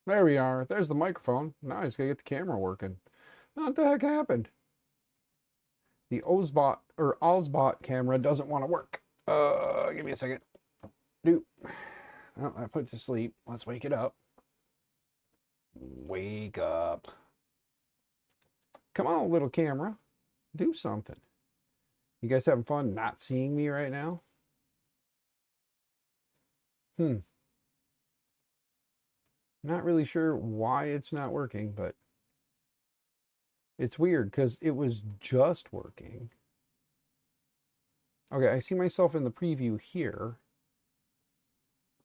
There we are. There's the microphone. Now I just gotta get the camera working. What the heck happened? The Ozbot or Ozbot camera doesn't want to work. Give me a second. Doop. Oh, I put it to sleep. Let's wake it up. Wake up. Come on, little camera. Do something. You guys having fun not seeing me right now? Not really sure why it's not working, but it's weird because it was just working. Okay, I see myself in the preview here.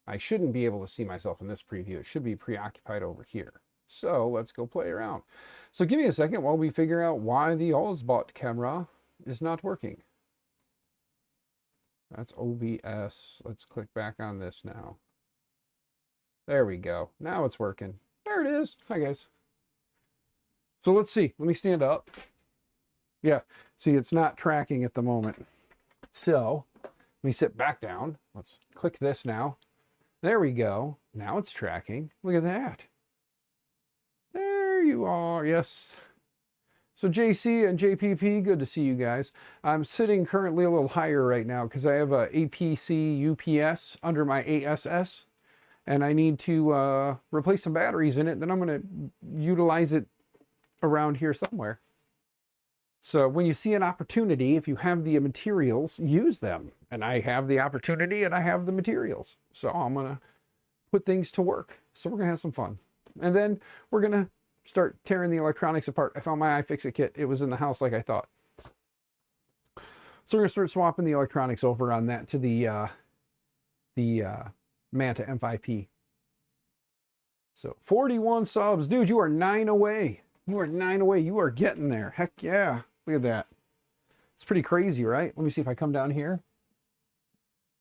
I shouldn't be able to see myself in this preview. It should be preoccupied over here. So let's go play around. So give me a second while we figure out why the Ozbot camera is not working. That's OBS. Let's click back on this now. There we go. Now it's working. There it is. Hi, guys. So let's see. Let me stand up. Yeah. See, it's not tracking at the moment. So let me sit back down. Let's click this now. There we go. Now it's tracking. Look at that. There you are. Yes. So JC and JPP, good to see you guys. I'm sitting currently a little higher right now because I have a APC UPS under my ASS. And I need to replace some batteries in it. Then I'm going to utilize it around here somewhere. So when you see an opportunity, if you have the materials, use them. And I have the opportunity and I have the materials. So I'm going to put things to work. So we're going to have some fun. And then we're going to start tearing the electronics apart. I found my iFixit kit. It was in the house like I thought. So we're going to start swapping the electronics over on that to the Manta M5P. So 41 subs. Dude, you are 9 away. You are 9 away. You are getting there. Heck yeah. Look at that. It's pretty crazy, right? Let me see if I come down here.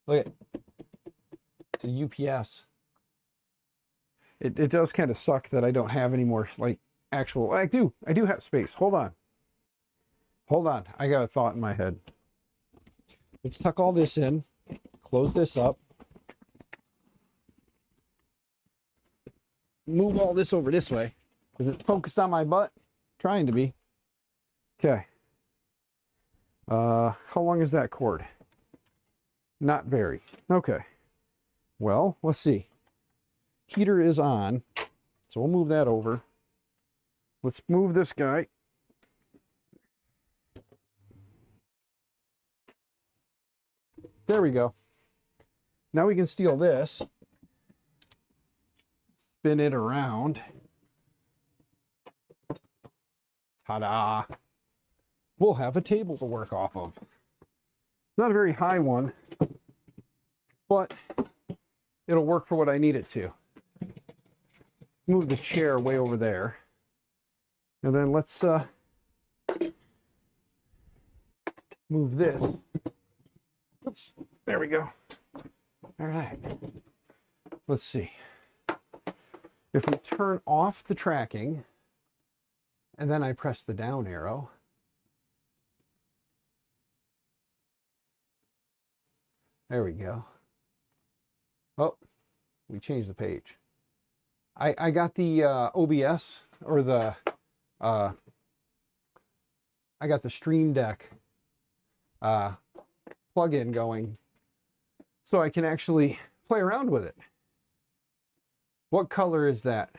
Look at it. It's a UPS. It does kind of suck that I don't have any more like actual. I do have space. Hold on. Hold on. I got a thought in my head. Let's tuck all this in. Close this up. Move all this over this way. Is it focused on my butt? Trying to be. Okay. How long is that cord? Not very. Okay. Well, let's see. Heater is on. So we'll move that over. Let's move this guy. There we go. Now we can steal this. Spin it around. Ta-da! We'll have a table to work off of. Not a very high one, but it'll work for what I need it to. Move the chair way over there. And then let's move this. Oops, there we go. All right. Let's see. If we turn off the tracking, and then I press the down arrow, there we go. Oh, we changed the page. I got the OBS, or the, I got the Stream Deck plugin going, so I can actually play around with it. What color is that?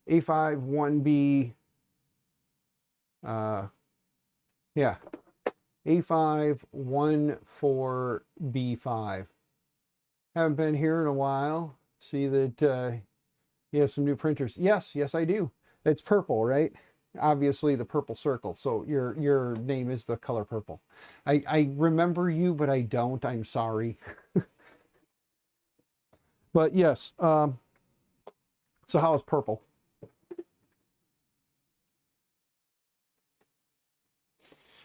A5 1B. Yeah. A5 14B5. Haven't been here in a while. See that you have some new printers. Yes, I do. It's purple, right? Obviously the purple circle. So your name is the color purple. I remember you, but I don't. I'm sorry. But yes, so how is purple?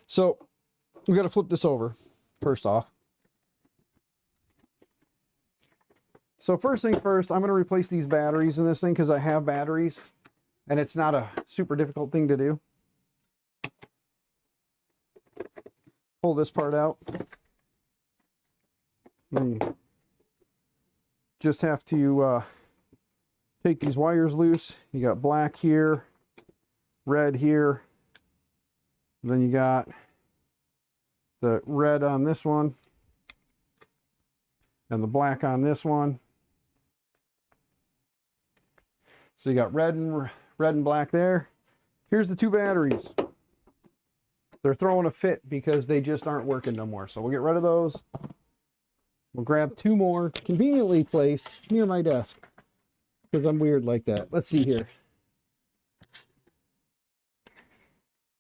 So we got to flip this over first off. So first thing first, I'm going to replace these batteries in this thing because I have batteries and it's not a super difficult thing to do. Pull this part out. Just have to take these wires loose. You got black here, red here. Then you got the red on this one and the black on this one. So you got red and black there. Here's the two batteries. They're throwing a fit because they just aren't working no more. So we'll get rid of those. We'll grab two more conveniently placed near my desk because I'm weird like that. Let's see here.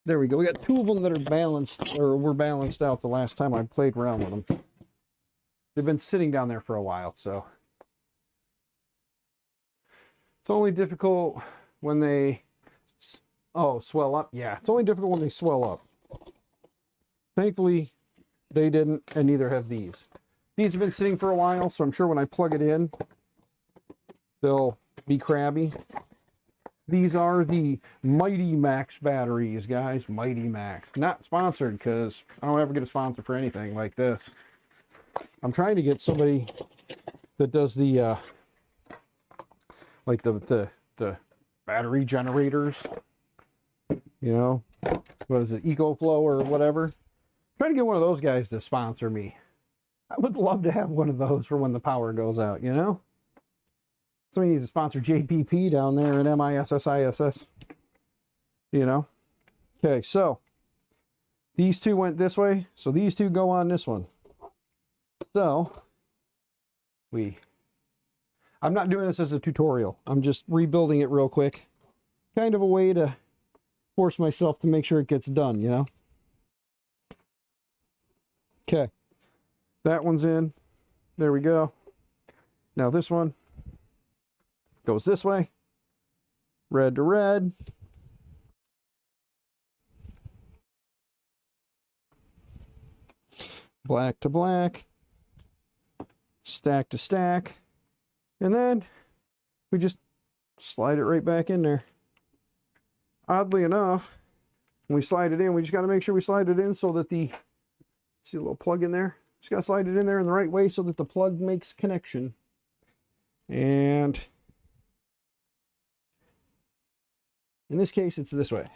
There we go. We got two of them that are balanced, or were balanced out the last time I played around with them. They've been sitting down there for a while, so. It's only difficult when they, swell up. Yeah, it's only difficult when they swell up. Thankfully, they didn't, and neither have these. These have been sitting for a while, so I'm sure when I plug it in, they'll be crabby. These are the Mighty Max batteries, guys. Mighty Max. Not sponsored, because I don't ever get a sponsor for anything like this. I'm trying to get somebody that does the, like the battery generators. You know, what is it, EcoFlow or whatever? I'm trying to get one of those guys to sponsor me. I would love to have one of those for when the power goes out, you know? Somebody needs to sponsor JPP down there in MISSISS. You know? Okay, so these two went this way, so these two go on this one. So I'm not doing this as a tutorial. I'm just rebuilding it real quick. Kind of a way to force myself to make sure it gets done, you know? Okay. That one's in. There we go. Now this one goes this way. Red to red. Black to black. Stack to stack. And then we just slide it right back in there. Oddly enough, when we slide it in, we just got to make sure we slide it in so that the, see a little plug in there? Just got to slide it in there in the right way so that the plug makes connection. And in this case, it's this way.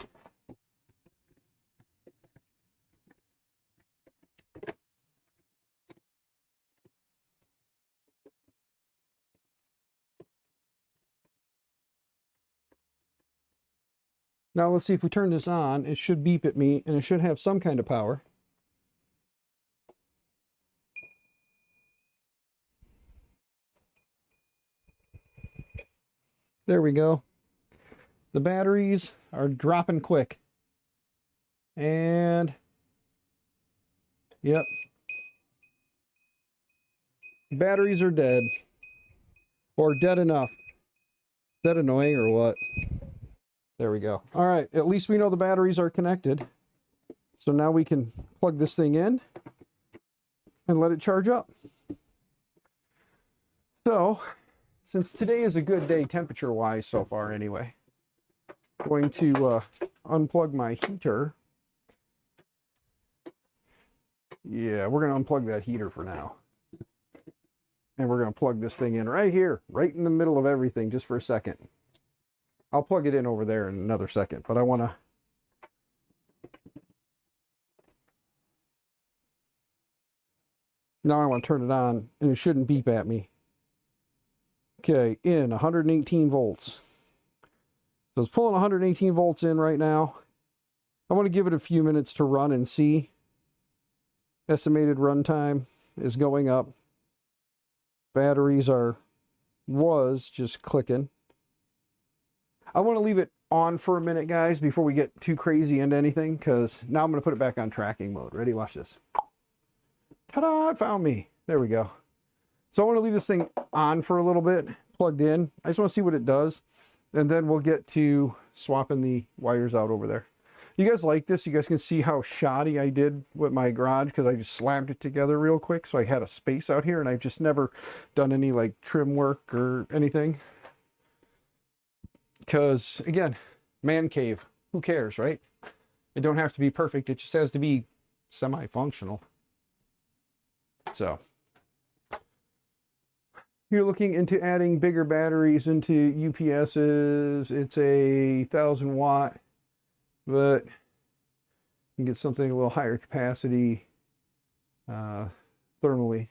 Now let's see if we turn this on, it should beep at me and it should have some kind of power. There we go. The batteries are dropping quick. And yep. Batteries are dead. Or dead enough. Is that annoying or what? There we go. All right, at least we know the batteries are connected. So now we can plug this thing in and let it charge up. So, since today is a good day temperature-wise so far anyway, I'm going to unplug my heater. Yeah, we're going to unplug that heater for now. And we're going to plug this thing in right here, right in the middle of everything, just for a second. I'll plug it in over there in another second, but I want to... Now I want to turn it on, and it shouldn't beep at me. Okay, in 118 volts. So it's pulling 118 volts in right now. I want to give it a few minutes to run and see. Estimated run time is going up. Batteries was just clicking. I want to leave it on for a minute, guys, before we get too crazy into anything, because now I'm going to put it back on tracking mode. Ready? Watch this. Ta-da! It found me. There we go. So I want to leave this thing on for a little bit, plugged in. I just want to see what it does, and then we'll get to swapping the wires out over there. You guys like this? You guys can see how shoddy I did with my garage because I just slammed it together real quick, so I had a space out here, and I've just never done any like trim work or anything. Because, again, man cave. Who cares, right? It don't have to be perfect. It just has to be semi-functional. So, you're looking into adding bigger batteries into UPSs, it's a 1,000 watt, but you can get something a little higher capacity, thermally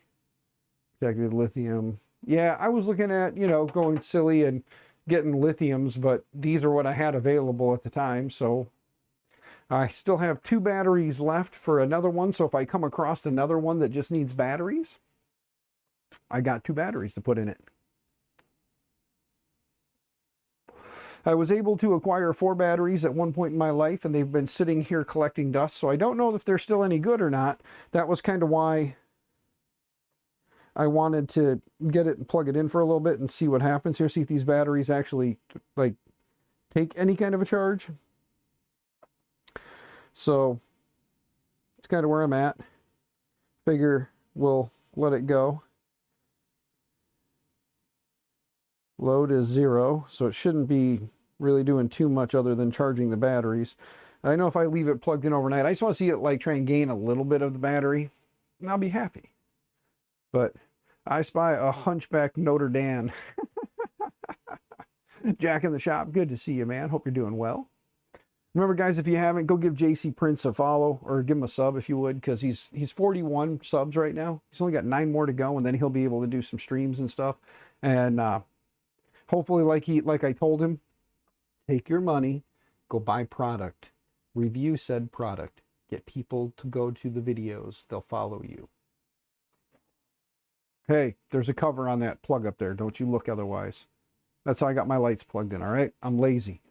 protected lithium. Yeah, I was looking at, you know, going silly and getting lithiums, but these are what I had available at the time, so I still have 2 batteries left for another one, so if I come across another one that just needs batteries, I got 2 batteries to put in it. I was able to acquire 4 batteries at one point in my life, and they've been sitting here collecting dust, so I don't know if they're still any good or not. That was kind of why I wanted to get it and plug it in for a little bit and see what happens here, see if these batteries actually, like, take any kind of a charge. So, it's kind of where I'm at. Figure we'll let it go. Load is 0, so it shouldn't be really doing too much other than charging the batteries. I know if I leave it plugged in overnight, I just want to see it like try and gain a little bit of the battery, and I'll be happy. But I spy a hunchback Notre Dame. Jack in the shop, good to see you, man. Hope you're doing well. Remember, guys, if you haven't, go give JC Prince a follow or give him a sub if you would, because he's 41 subs right now. He's only got 9 more to go, and then he'll be able to do some streams and stuff. And hopefully, like I told him, take your money, go buy product, review said product, get people to go to the videos. They'll follow you. Hey, there's a cover on that plug up there. Don't you look otherwise. That's how I got my lights plugged in, all right? I'm lazy.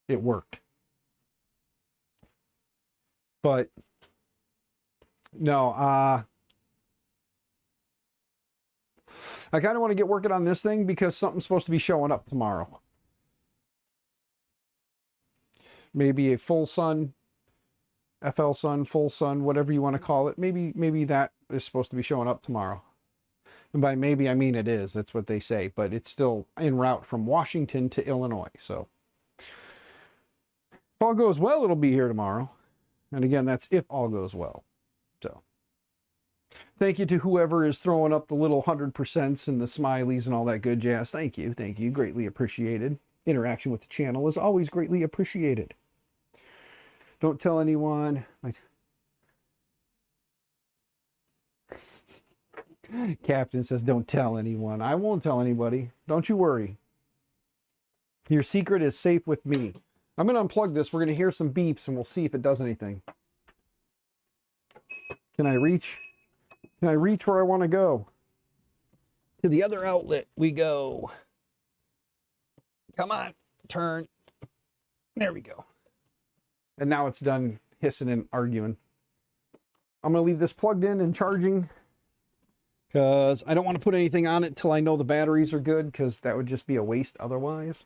It worked. But, no, I kind of want to get working on this thing because something's supposed to be showing up tomorrow. Maybe a full sun, FL sun, full sun, whatever you want to call it. Maybe that is supposed to be showing up tomorrow. And by maybe, I mean it is. That's what they say. But it's still en route from Washington to Illinois. So, if all goes well, it'll be here tomorrow. And again, that's if all goes well. So, thank you to whoever is throwing up the little 100% and the smileys and all that good jazz. Thank you. Thank you. Greatly appreciated. Interaction with the channel is always greatly appreciated. Don't tell anyone. Captain says, don't tell anyone. I won't tell anybody. Don't you worry. Your secret is safe with me. I'm going to unplug this. We're going to hear some beeps, and we'll see if it does anything. Can I reach? Can I reach where I want to go? To the other outlet we go. Come on. Turn. There we go. And now it's done hissing and arguing. I'm going to leave this plugged in and charging because I don't want to put anything on it till I know the batteries are good, because that would just be a waste otherwise.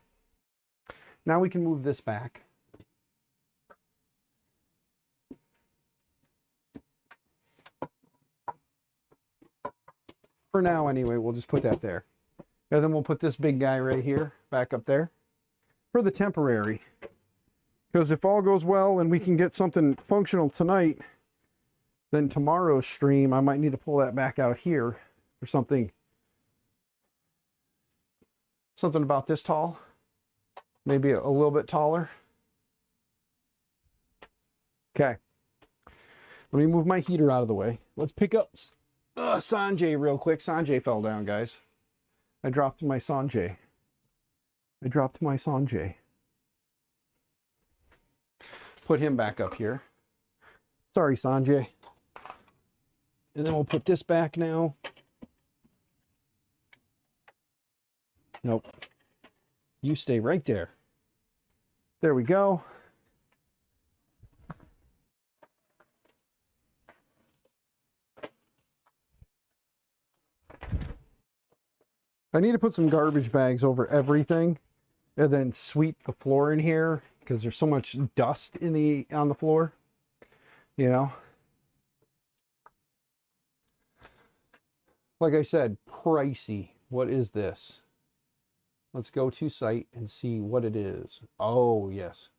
Now we can move this back. For now, anyway, we'll just put that there. And then we'll put this big guy right here, back up there, for the temporary. Because if all goes well and we can get something functional tonight, then tomorrow's stream, I might need to pull that back out here for something about this tall. Maybe a little bit taller. Okay. Let me move my heater out of the way. Let's pick up Sanjay real quick. Sanjay fell down, guys. I dropped my Sanjay. Put him back up here. Sorry, Sanjay. And then we'll put this back now. Nope. You stay right there. There we go. I need to put some garbage bags over everything and then sweep the floor in here because there's so much dust on the floor, you know. Like I said, pricey. What is this? Let's go to site and see what it is. Oh, yes.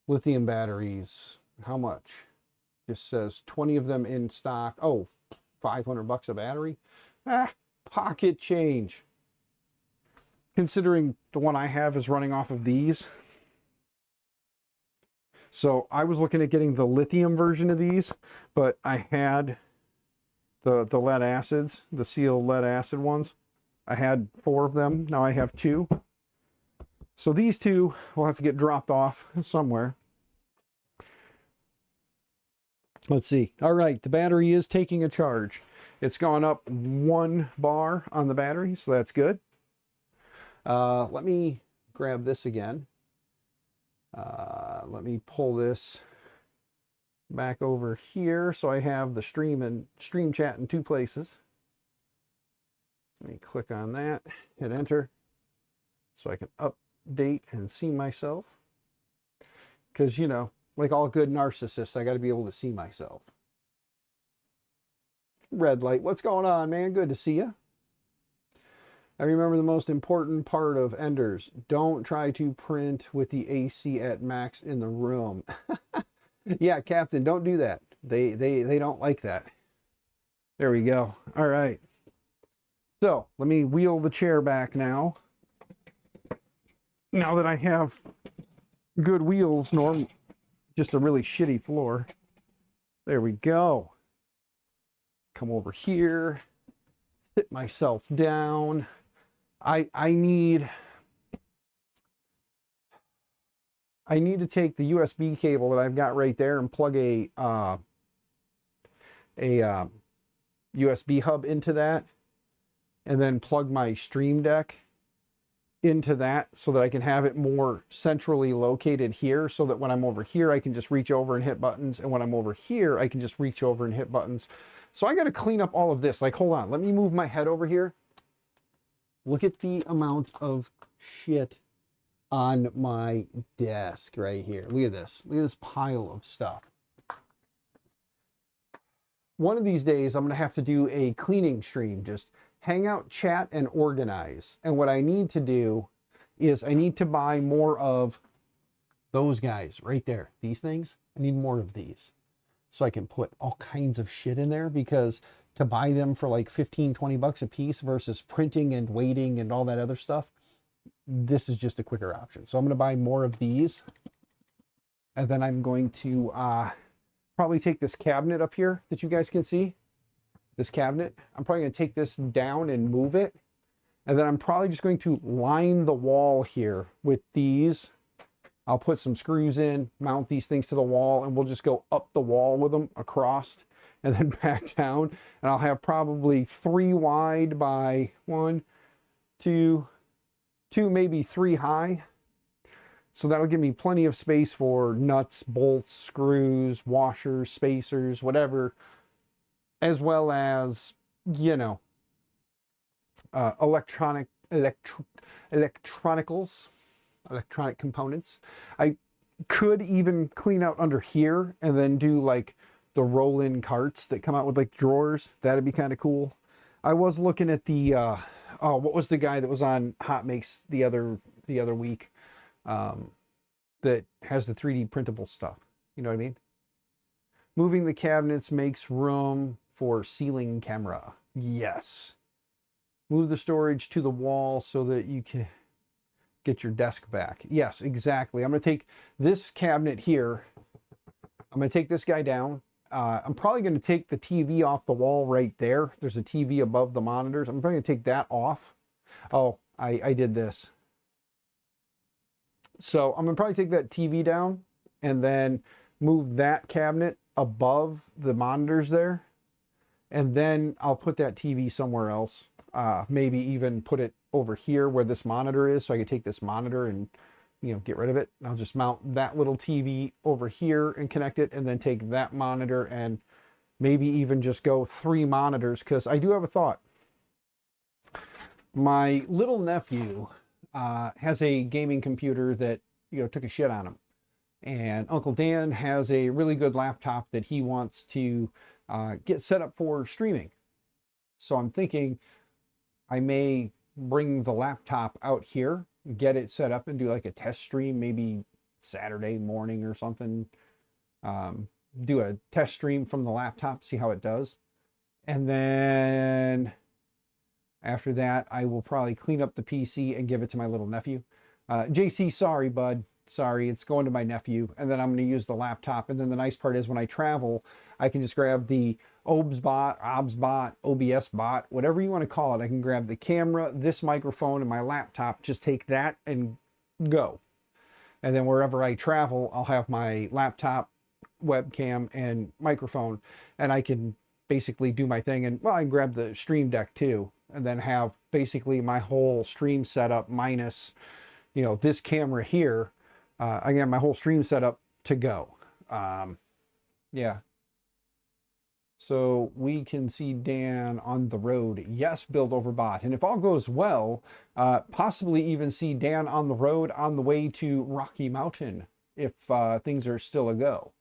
Lithium batteries. How much? Just says 20 of them in stock. Oh, $500 a battery. Ah, pocket change. Considering the one I have is running off of these. So I was looking at getting the lithium version of these, but I had the lead acids, the Seal lead acid ones. I had 4 of them. Now I have 2. So these 2 will have to get dropped off somewhere. Let's see. All right, the battery is taking a charge. It's gone up 1 bar on the battery, so that's good. Let me grab this again. Let me pull this back over here so I have the stream and stream chat in 2 places. Let me click on that, hit enter, so I can update and see myself. Because, you know, like all good narcissists, I got to be able to see myself. Red light, what's going on, man? Good to see you. I remember the most important part of Enders. Don't try to print with the AC at max in the room. Yeah, Captain, don't do that. They don't like that. There we go. All right. So let me wheel the chair back now. Now that I have good wheels, just a really shitty floor. There we go. Come over here, sit myself down. I need to take the USB cable that I've got right there and plug a USB hub into that, and then plug my Stream Deck into that so that I can have it more centrally located here, so that when I'm over here I can just reach over and hit buttons, and when I'm over here I can just reach over and hit buttons. So I got to clean up all of this. Like, hold on, let me move my head over here. Look at the amount of shit on my desk right here. Look at this. Look at this pile of stuff. One of these days, I'm going to have to do a cleaning stream. Just hang out, chat, and organize. And what I need to do is I need to buy more of those guys right there. These things. I need more of these, so I can put all kinds of shit in there, because to buy them for like 15, 20 bucks a piece versus printing and waiting and all that other stuff, this is just a quicker option. So I'm going to buy more of these. And then I'm going to probably take this cabinet up here that you guys can see. This cabinet. I'm probably going to take this down and move it. And then I'm probably just going to line the wall here with these. I'll put some screws in, mount these things to the wall, and we'll just go up the wall with them across and then back down. And I'll have probably 3 wide by 1, 2, maybe 3 high. So that'll give me plenty of space for nuts, bolts, screws, washers, spacers, whatever, as well as, you know, electronic components. I could even clean out under here and then do like the roll-in carts that come out with like drawers. That'd be kind of cool. I was looking at the oh, what was the guy that was on Hot Makes the other week, that has the 3D printable stuff? You know what I mean? Moving the cabinets makes room for ceiling camera. Yes. Move the storage to the wall so that you can get your desk back. Yes, exactly. I'm going to take this cabinet here. I'm going to take this guy down. I'm probably going to take the TV off the wall right there. There's a TV above the monitors. I'm probably going to take that off. Oh, I did this. So I'm going to probably take that TV down and then move that cabinet above the monitors there. And then I'll put that TV somewhere else. Maybe even put it over here where this monitor is, so I can take this monitor and, you know, get rid of it. And I'll just mount that little TV over here and connect it, and then take that monitor and maybe even just go 3 monitors, because I do have a thought. My little nephew has a gaming computer that, you know, took a shit on him. And Uncle Dan has a really good laptop that he wants to get set up for streaming. So I'm thinking I may bring the laptop out here, get it set up, and do like a test stream, maybe Saturday morning or something. Do a test stream from the laptop, see how it does. And then After that, I will probably clean up the PC and give it to my little nephew. JC, sorry, bud. Sorry, it's going to my nephew. And then I'm going to use the laptop. And then the nice part is when I travel, I can just grab the OBS bot, OBS bot, whatever you want to call it. I can grab the camera, this microphone, and my laptop. Just take that and go. And then wherever I travel, I'll have my laptop, webcam, and microphone. And I can basically do my thing. And well, I can grab the Stream Deck too. And then have basically my whole stream setup minus, you know, this camera here. I got my whole stream set up to go. Yeah. So we can see Dan on the road. Yes, build over bot. And if all goes well, possibly even see Dan on the road on the way to Rocky Mountain if things are still a go.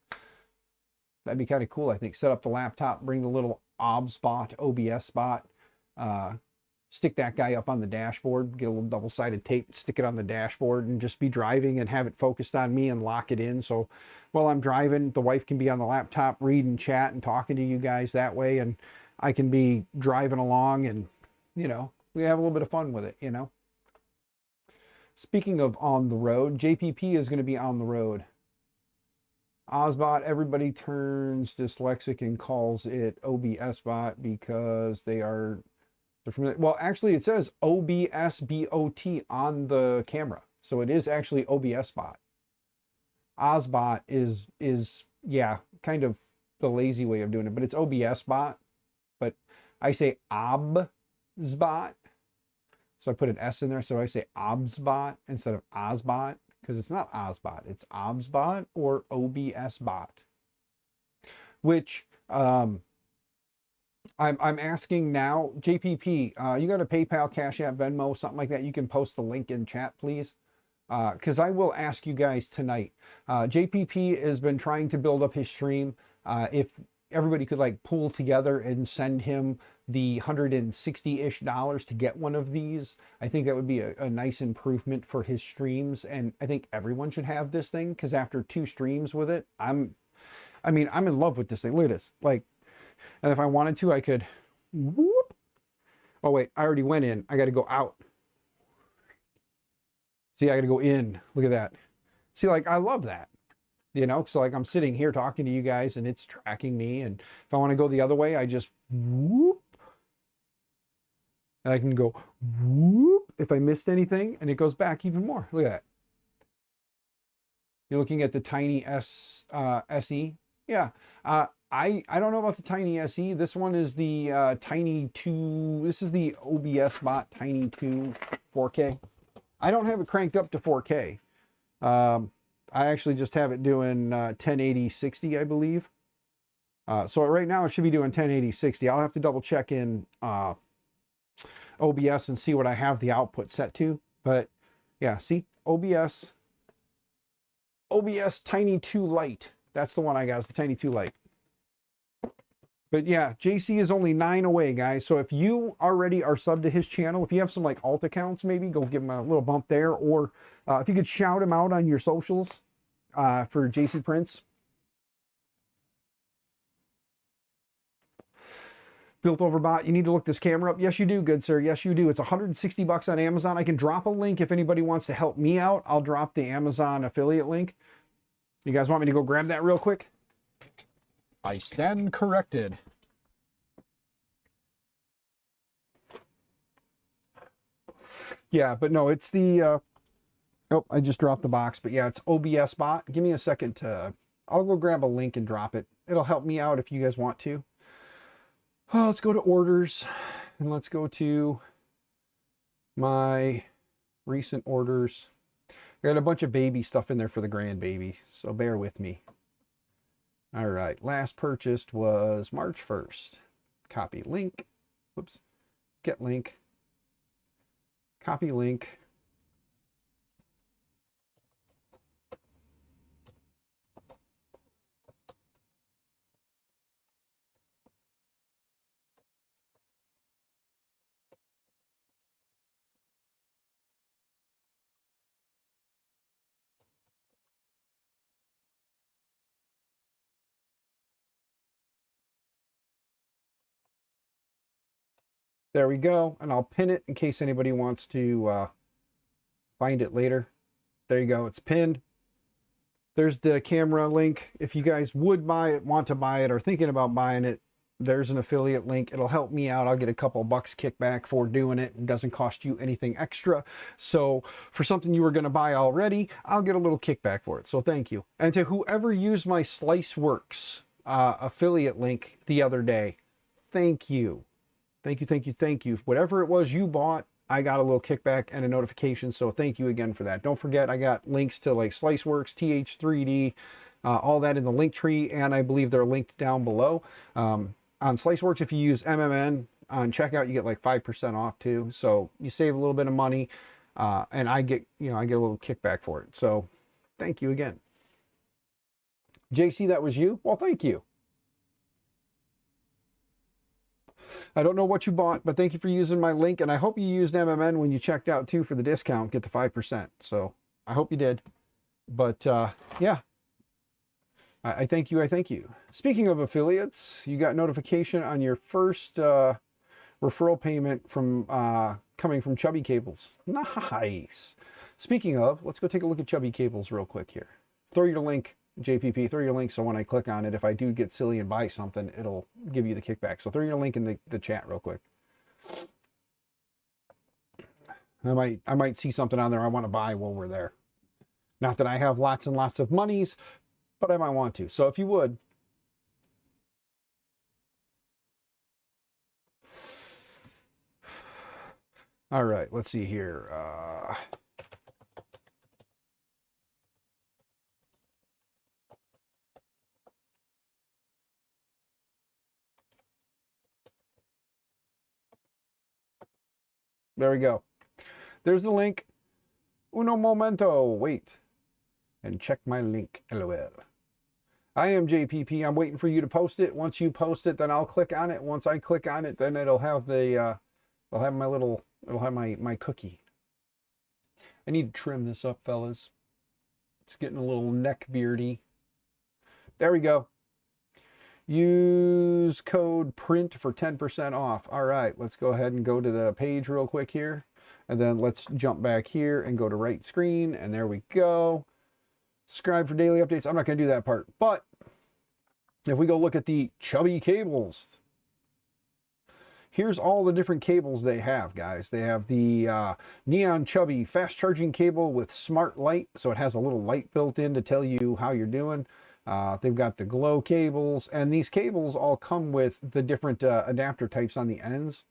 That'd be kind of cool, I think. Set up the laptop, bring the little OBS bot, stick that guy up on the dashboard, get a little double-sided tape, stick it on the dashboard, and just be driving and have it focused on me and lock it in. So while I'm driving, the wife can be on the laptop reading chat and talking to you guys that way, and I can be driving along and, you know, we have a little bit of fun with it, you know. Speaking of on the road, JPP is going to be on the road. Ozbot, everybody turns dyslexic and calls it OBS bot because they're familiar. Well, actually it says OBS BOT on the camera. So it is actually OBS bot. Ozbot is yeah, kind of the lazy way of doing it, but it's OBS bot. But I say OBSbot. So I put an S in there. So I say OBSbot instead of Ozbot because it's not Ozbot. It's OBSbot or OBS bot, which I'm asking now, JPP, you got a PayPal, Cash App, Venmo, something like that? You can post the link in chat, please. Because I will ask you guys tonight. JPP has been trying to build up his stream. If everybody could like pool together and send him the $160-ish to get one of these, I think that would be a nice improvement for his streams. And I think everyone should have this thing because after 2 streams with it, I'm in love with this thing. Look at this. Like, and if I wanted to, I could, whoop. Oh wait, I already went in. I got to go out. See, I got to go in. Look at that. See, like, I love that, you know? So like I'm sitting here talking to you guys and it's tracking me. And if I want to go the other way, I just whoop. And I can go whoop if I missed anything and it goes back even more. Look at that. You're looking at the Tiny SE. Yeah. I don't know about the Tiny SE. This one is the Tiny 2. This is the OBS bot Tiny 2 4K. I don't have it cranked up to 4K. I actually just have it doing 1080-60, I believe. So right now it should be doing 1080-60. I'll have to double check in OBS and see what I have the output set to. But yeah, see, OBS Tiny 2 Lite. That's the one I got. It's the Tiny 2 Lite. But yeah, JC is only 9 away, guys. So if you already are subbed to his channel, if you have some like alt accounts, maybe go give him a little bump there. Or if you could shout him out on your socials for JC Prince. Built over bot, you need to look this camera up. Yes, you do, good sir. Yes, you do. It's $160 on Amazon. I can drop a link if anybody wants to help me out. I'll drop the Amazon affiliate link. You guys want me to go grab that real quick? I stand corrected. Yeah, but no, it's the, oh, I just dropped the box, but yeah, it's OBS bot. Give me a second to, I'll go grab a link and drop it. It'll help me out if you guys want to. Oh, let's go to orders and let's go to my recent orders. I got a bunch of baby stuff in there for the grandbaby, so bear with me. All right, last purchased was March 1st. Copy link. Whoops. Get link. Copy link. There we go. And I'll pin it in case anybody wants to find it later. There you go. It's pinned. There's the camera link. If you guys would buy it, want to buy it, or thinking about buying it, there's an affiliate link. It'll help me out. I'll get a couple bucks kickback for doing it. It doesn't cost you anything extra. So for something you were going to buy already, I'll get a little kickback for it. So thank you. And to whoever used my SliceWorks affiliate link the other day, thank you. Thank you, thank you, thank you. Whatever it was you bought, I got a little kickback and a notification. So thank you again for that. Don't forget, I got links to like SliceWorks, TH3D, all that in the Linktree, and I believe they're linked down below. On SliceWorks, if you use MMN on checkout, you get like 5% off too. So you save a little bit of money, and I get a little kickback for it. So thank you again. JC, that was you? Well, thank you. I don't know what you bought, but thank you for using my link, and I hope you used MMN when you checked out too for the discount, get the 5%. So I hope you did. But yeah, I thank you. I thank you. Speaking of affiliates, you got notification on your first referral payment from coming from Chubby Cables. Nice. Speaking of, let's go take a look at Chubby Cables real quick here. Throw your link. JPP, throw your link so when I click on it, if I do get silly and buy something, it'll give you the kickback. So throw your link in the chat real quick. I might see something on there I want to buy while we're there. Not that I have lots and lots of monies, but I might want to. So if you would. All right, let's see here. There we go. There's the link. Uno momento. Wait. And check my link. LOL. I am JPP. I'm waiting for you to post it. Once you post it, then I'll click on it. Once I click on it, then it'll have the it'll have my cookie. I need to trim this up, fellas. It's getting a little neck beardy. There we go. Use code PRINT for 10% off. All right, let's go ahead and go to the page real quick here. And then let's jump back here and go to right screen. And there we go. Subscribe for daily updates. I'm not going to do that part. But if we go look at the Chubby Cables, here's all the different cables they have, guys. They have the Neon Chubby fast charging cable with smart light. So it has a little light built in to tell you how you're doing. They've got the glow cables, and these cables all come with the different adapter types on the ends.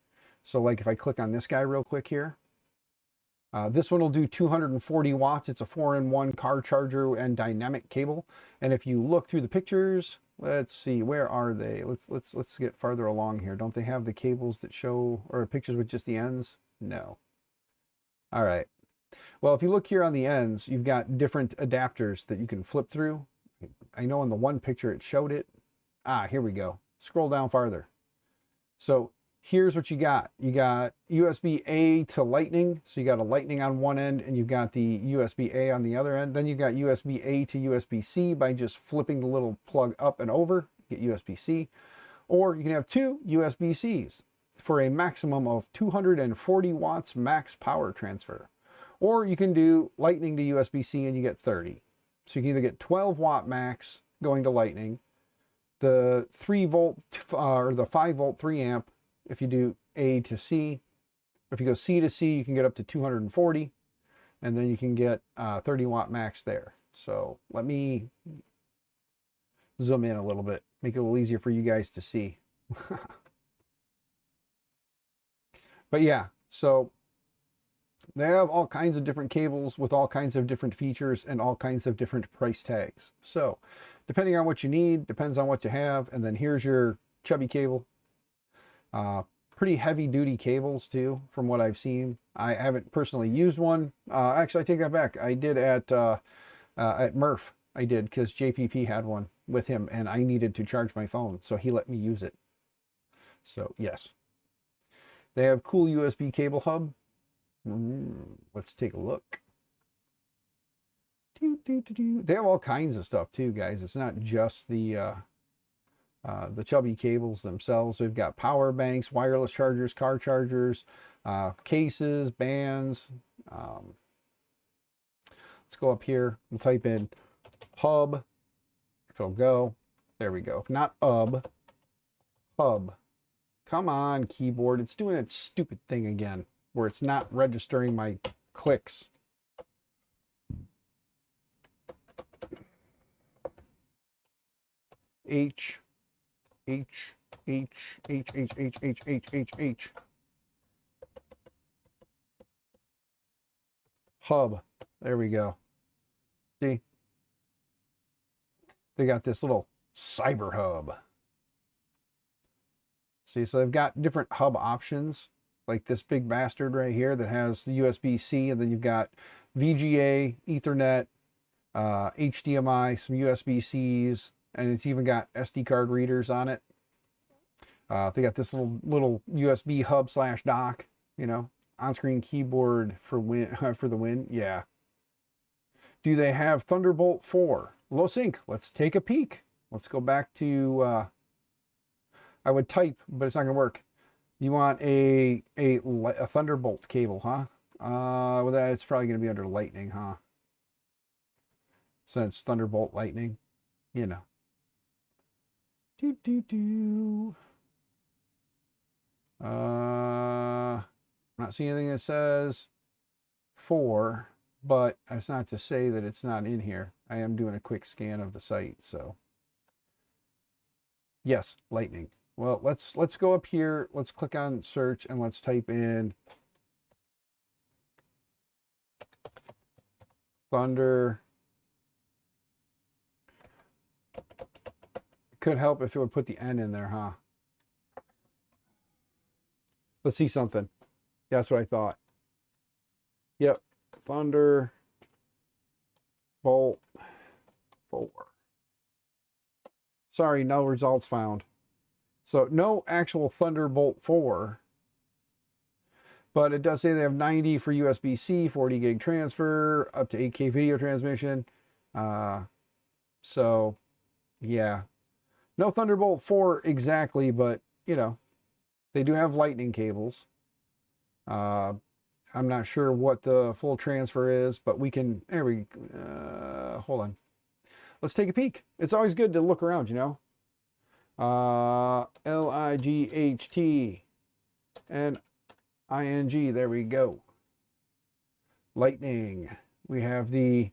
So like if I click on this guy real quick here, this one will do 240 watts. It's a 4-in-1 car charger and dynamic cable. And if you look through the pictures, let's see, where are they? Let's get farther along here. Don't they have the cables that show, or pictures with just the ends? No. All right. Well, if you look here on the ends, you've got different adapters that you can flip through. I know in the one picture it showed it. Ah, here we go. Scroll down farther. So here's what you got. You got USB-A to Lightning. So you got a Lightning on one end and you've got the USB-A on the other end. Then you've got USB-A to USB-C by just flipping the little plug up and over, get USB-C. Or you can have two USB-Cs for a maximum of 240 watts max power transfer. Or you can do Lightning to USB-C and you get 30. So you can either get 12 watt max going to Lightning, the 3 volt or the 5 volt 3 amp if you do A to C. If you go C to C, you can get up to 240, and then you can get 30 watt max there. So let me zoom in a little bit, make it a little easier for you guys to see. But yeah, so they have all kinds of different cables with all kinds of different features and all kinds of different price tags. So depending on what you need, depends on what you have. And then here's your Chubby cable. Pretty heavy duty cables too, from what I've seen. I haven't personally used one. Actually, I take that back. I did at MRRF. I did, because JPP had one with him and I needed to charge my phone. So he let me use it. So yes. They have cool USB cable hub. Let's take a look. They have all kinds of stuff too, guys. It's not just the the chubby cables themselves. We've got power banks, wireless chargers, car chargers, cases, bands. Let's go up here. We'll type in hub. If it'll go. There we go. Not hub. Come on, keyboard. It's doing its stupid thing again, where it's not registering my clicks. H. Hub. There we go. See? They got this little cyber hub. See, so they've got different hub options, like this big bastard right here that has the USB-C, and then you've got VGA, Ethernet, HDMI, some USB-Cs, and it's even got SD card readers on it. They got this little USB hub / dock, you know, on-screen keyboard for for the win. Yeah. Do they have Thunderbolt 4? Low sync. Let's take a peek. Let's go back to, I would type, but it's not going to work. You want a Thunderbolt cable, huh? Well, that's probably going to be under Lightning, huh? Since Thunderbolt Lightning, you know. I'm not seeing anything that says 4, but that's not to say that it's not in here. I am doing a quick scan of the site, so yes, Lightning. Well, let's go up here. Let's click on search and let's type in Thunder. Could help if it would put the N in there, huh? Let's see something. That's what I thought. Yep. Thunderbolt 4. Sorry, no results found. So no actual Thunderbolt 4. But it does say they have 90 for USB-C, 40 gig transfer, up to 8K video transmission. So, yeah. No Thunderbolt 4 exactly, but, you know, they do have lightning cables. I'm not sure what the full transfer is, but we can, there we, hold on. Let's take a peek. It's always good to look around, you know. LIGHTNING, there we go. Lightning. We have the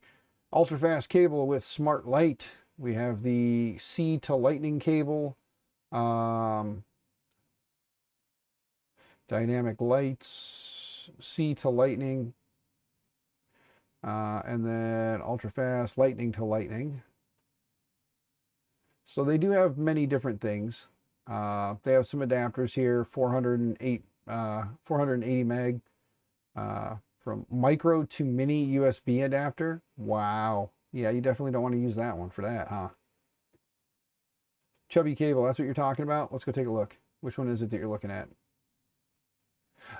ultra fast cable with smart light. We have the C to lightning cable. Dynamic lights, C to lightning, and then ultra fast lightning to lightning. So they do have many different things. They have some adapters here, 480 meg, from micro to mini USB adapter. Wow. Yeah, you definitely don't want to use that one for that, huh? Chubby cable, that's what you're talking about? Let's go take a look. Which one is it that you're looking at?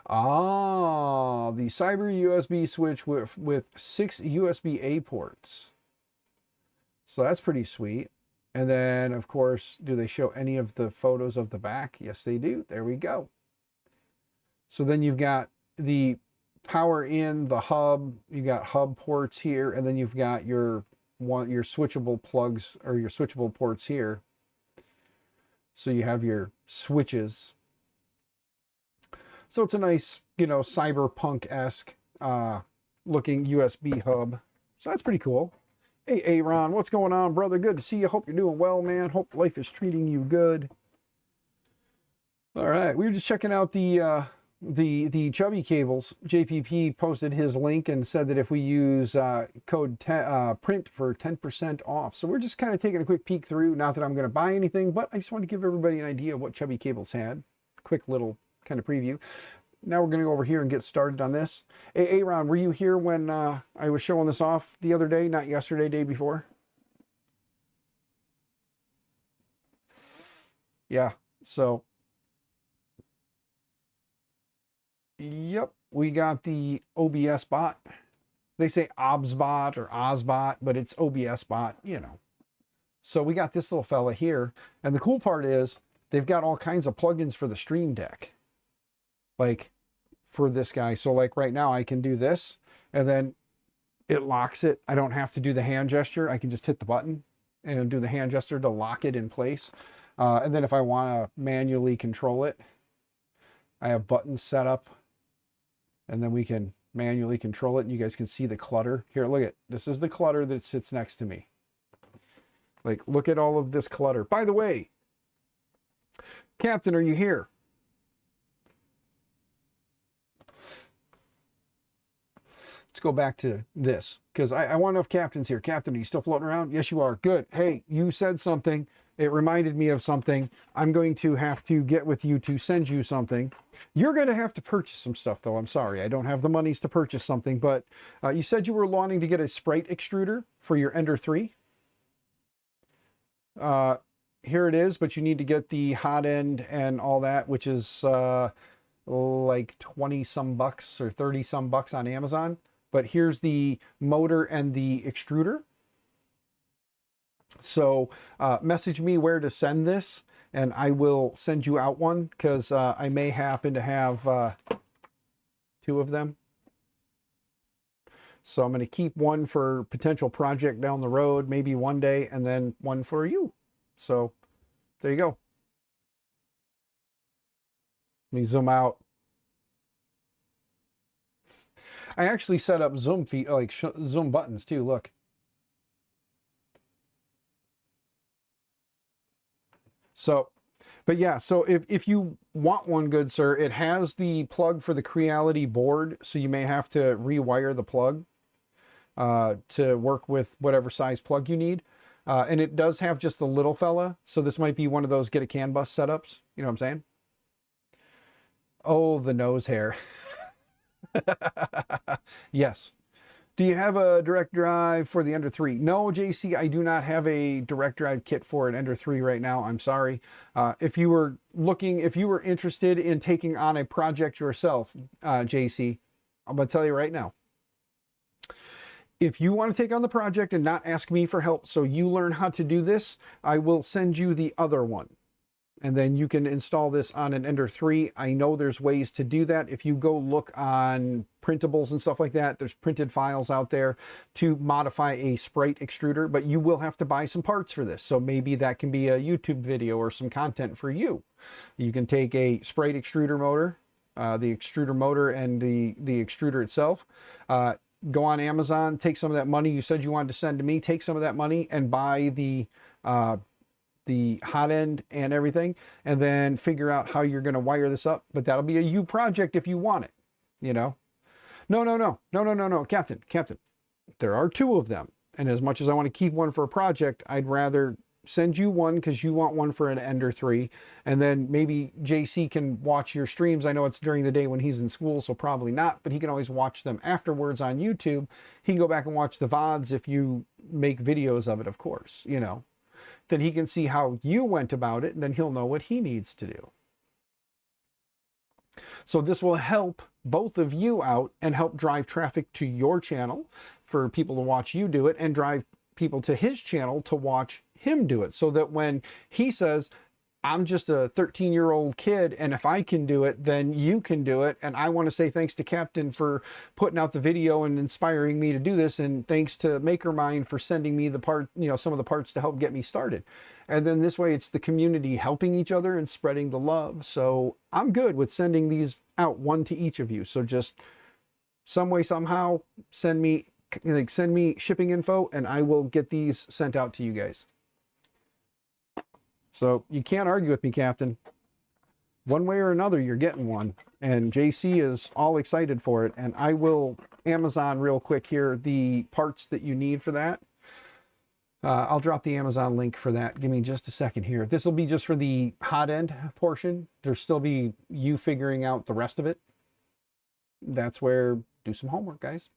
Ah, the Cyber USB switch with 6 USB-A ports. So that's pretty sweet. And then, of course, do they show any of the photos of the back? Yes, they do. There we go. So then you've got the power in, the hub. You got hub ports here, and then you've got your switchable plugs or your switchable ports here. So you have your switches. So it's a nice, you know, cyberpunk-esque looking USB hub. So that's pretty cool. Hey, Aaron, what's going on, brother? Good to see you. Hope you're doing well, man. Hope life is treating you good. All right, we were just checking out the chubby cables. JPP posted his link and said that if we use code PRINT for 10% off. So we're just kind of taking a quick peek through. Not that I'm going to buy anything, but I just wanted to give everybody an idea of what chubby cables had. Quick little kind of preview. Now we're going to go over here and get started on this. Hey, Aaron, were you here when I was showing this off the other day? Not yesterday, day before? Yeah, so yep, we got the OBS bot. They say OBS bot or OZ bot, but it's OBS bot, you know. So we got this little fella here. And the cool part is they've got all kinds of plugins for the Stream Deck. Like for this guy. So like right now I can do this and then it locks it. I don't have to do the hand gesture. I can just hit the button and do the hand gesture to lock it in place. And then if I want to manually control it, I have buttons set up and then we can manually control it. And you guys can see the clutter. Here, look at this is the clutter that sits next to me. Like, look at all of this clutter. By the way, Captain, are you here? Let's go back to this because I want to know if Captain's here. Captain, are you still floating around? Yes, you are. Good. Hey, you said something. It reminded me of something. I'm going to have to get with you to send you something. You're going to have to purchase some stuff, though. I'm sorry. I don't have the monies to purchase something, but you said you were wanting to get a Sprite extruder for your Ender 3. Here it is, but you need to get the hot end and all that, which is like 20 some bucks or 30 some bucks on Amazon. But here's the motor and the extruder. So message me where to send this and I will send you out one because I may happen to have 2 of them. So I'm going to keep one for potential project down the road, maybe one day, and then one for you. So there you go. Let me zoom out. I actually set up zoom feet, like zoom buttons too. Look. So, but yeah, so if you want one, good sir, it has the plug for the Creality board. So you may have to rewire the plug to work with whatever size plug you need. And it does have just the little fella. So this might be one of those get a CAN bus setups. You know what I'm saying? Oh, the nose hair. Yes. Do you have a direct drive for the Ender 3? No, JC, I do not have a direct drive kit for an Ender 3 right now. I'm sorry. If you were interested in taking on a project yourself, JC, I'm going to tell you right now. If you want to take on the project and not ask me for help so you learn how to do this, I will send you the other one. And then you can install this on an Ender 3. I know there's ways to do that. If you go look on printables and stuff like that, there's printed files out there to modify a Sprite extruder, but you will have to buy some parts for this. So maybe that can be a YouTube video or some content for you. You can take a Sprite extruder motor, the extruder motor and the extruder itself, go on Amazon, take some of that money you said you wanted to send to me, take some of that money and buy the hot end and everything, and then figure out how you're going to wire this up. But that'll be a you project if you want it, you know. No, Captain. There are 2 of them. And as much as I want to keep one for a project, I'd rather send you one because you want one for an Ender 3. And then maybe JC can watch your streams. I know it's during the day when he's in school, so probably not, but he can always watch them afterwards on YouTube. He can go back and watch the VODs if you make videos of it, of course, you know. Then he can see how you went about it, and then he'll know what he needs to do. So this will help both of you out and help drive traffic to your channel for people to watch you do it and drive people to his channel to watch him do it. So that when he says, I'm just a 13-year-old kid, and if I can do it, then you can do it. And I want to say thanks to Captain for putting out the video and inspiring me to do this, and thanks to MakerMind for sending me the part, you know, some of the parts to help get me started. And then this way, it's the community helping each other and spreading the love. So I'm good with sending these out, one to each of you. So just some way, somehow, send me shipping info, and I will get these sent out to you guys. So you can't argue with me, Captain. One way or another, you're getting one. And JC is all excited for it. And I will Amazon real quick here the parts that you need for that. I'll drop the Amazon link for that. Give me just a second here. This will be just for the hot end portion. There'll still be you figuring out the rest of it. That's where, do some homework, guys.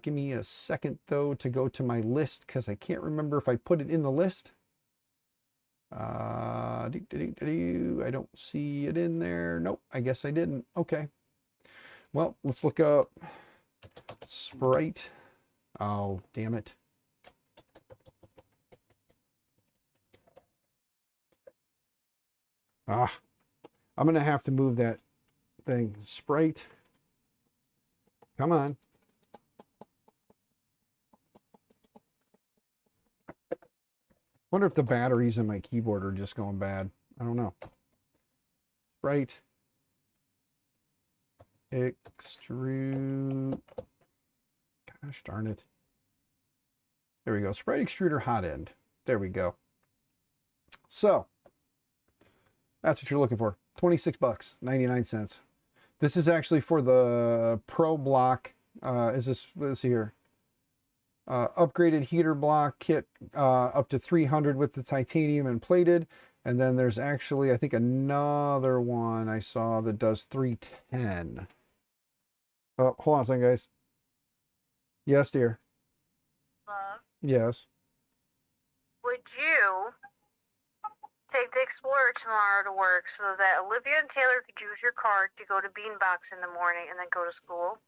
Give me a second, though, to go to my list, because I can't remember if I put it in the list. I don't see it in there. Nope, I guess I didn't. Okay. Well, let's look up Sprite. Oh, damn it. Ah, I'm going to have to move that thing. Sprite. Come on. Wonder if the batteries in my keyboard are just going bad. I don't know. Sprite. Extrude. Gosh darn it. There we go. Sprite extruder hot end. There we go. So that's what you're looking for. 26 bucks, 99 cents. This is actually for the Pro Block. Is this here? Upgraded heater block kit, up to 300 with the titanium and plated. And then there's actually, I think, another one I saw that does 310. Oh, hold on a second, guys. Yes, dear. Yes. Would you take the Explorer tomorrow to work so that Olivia and Taylor could use your car to go to Beanbox in the morning and then go to school?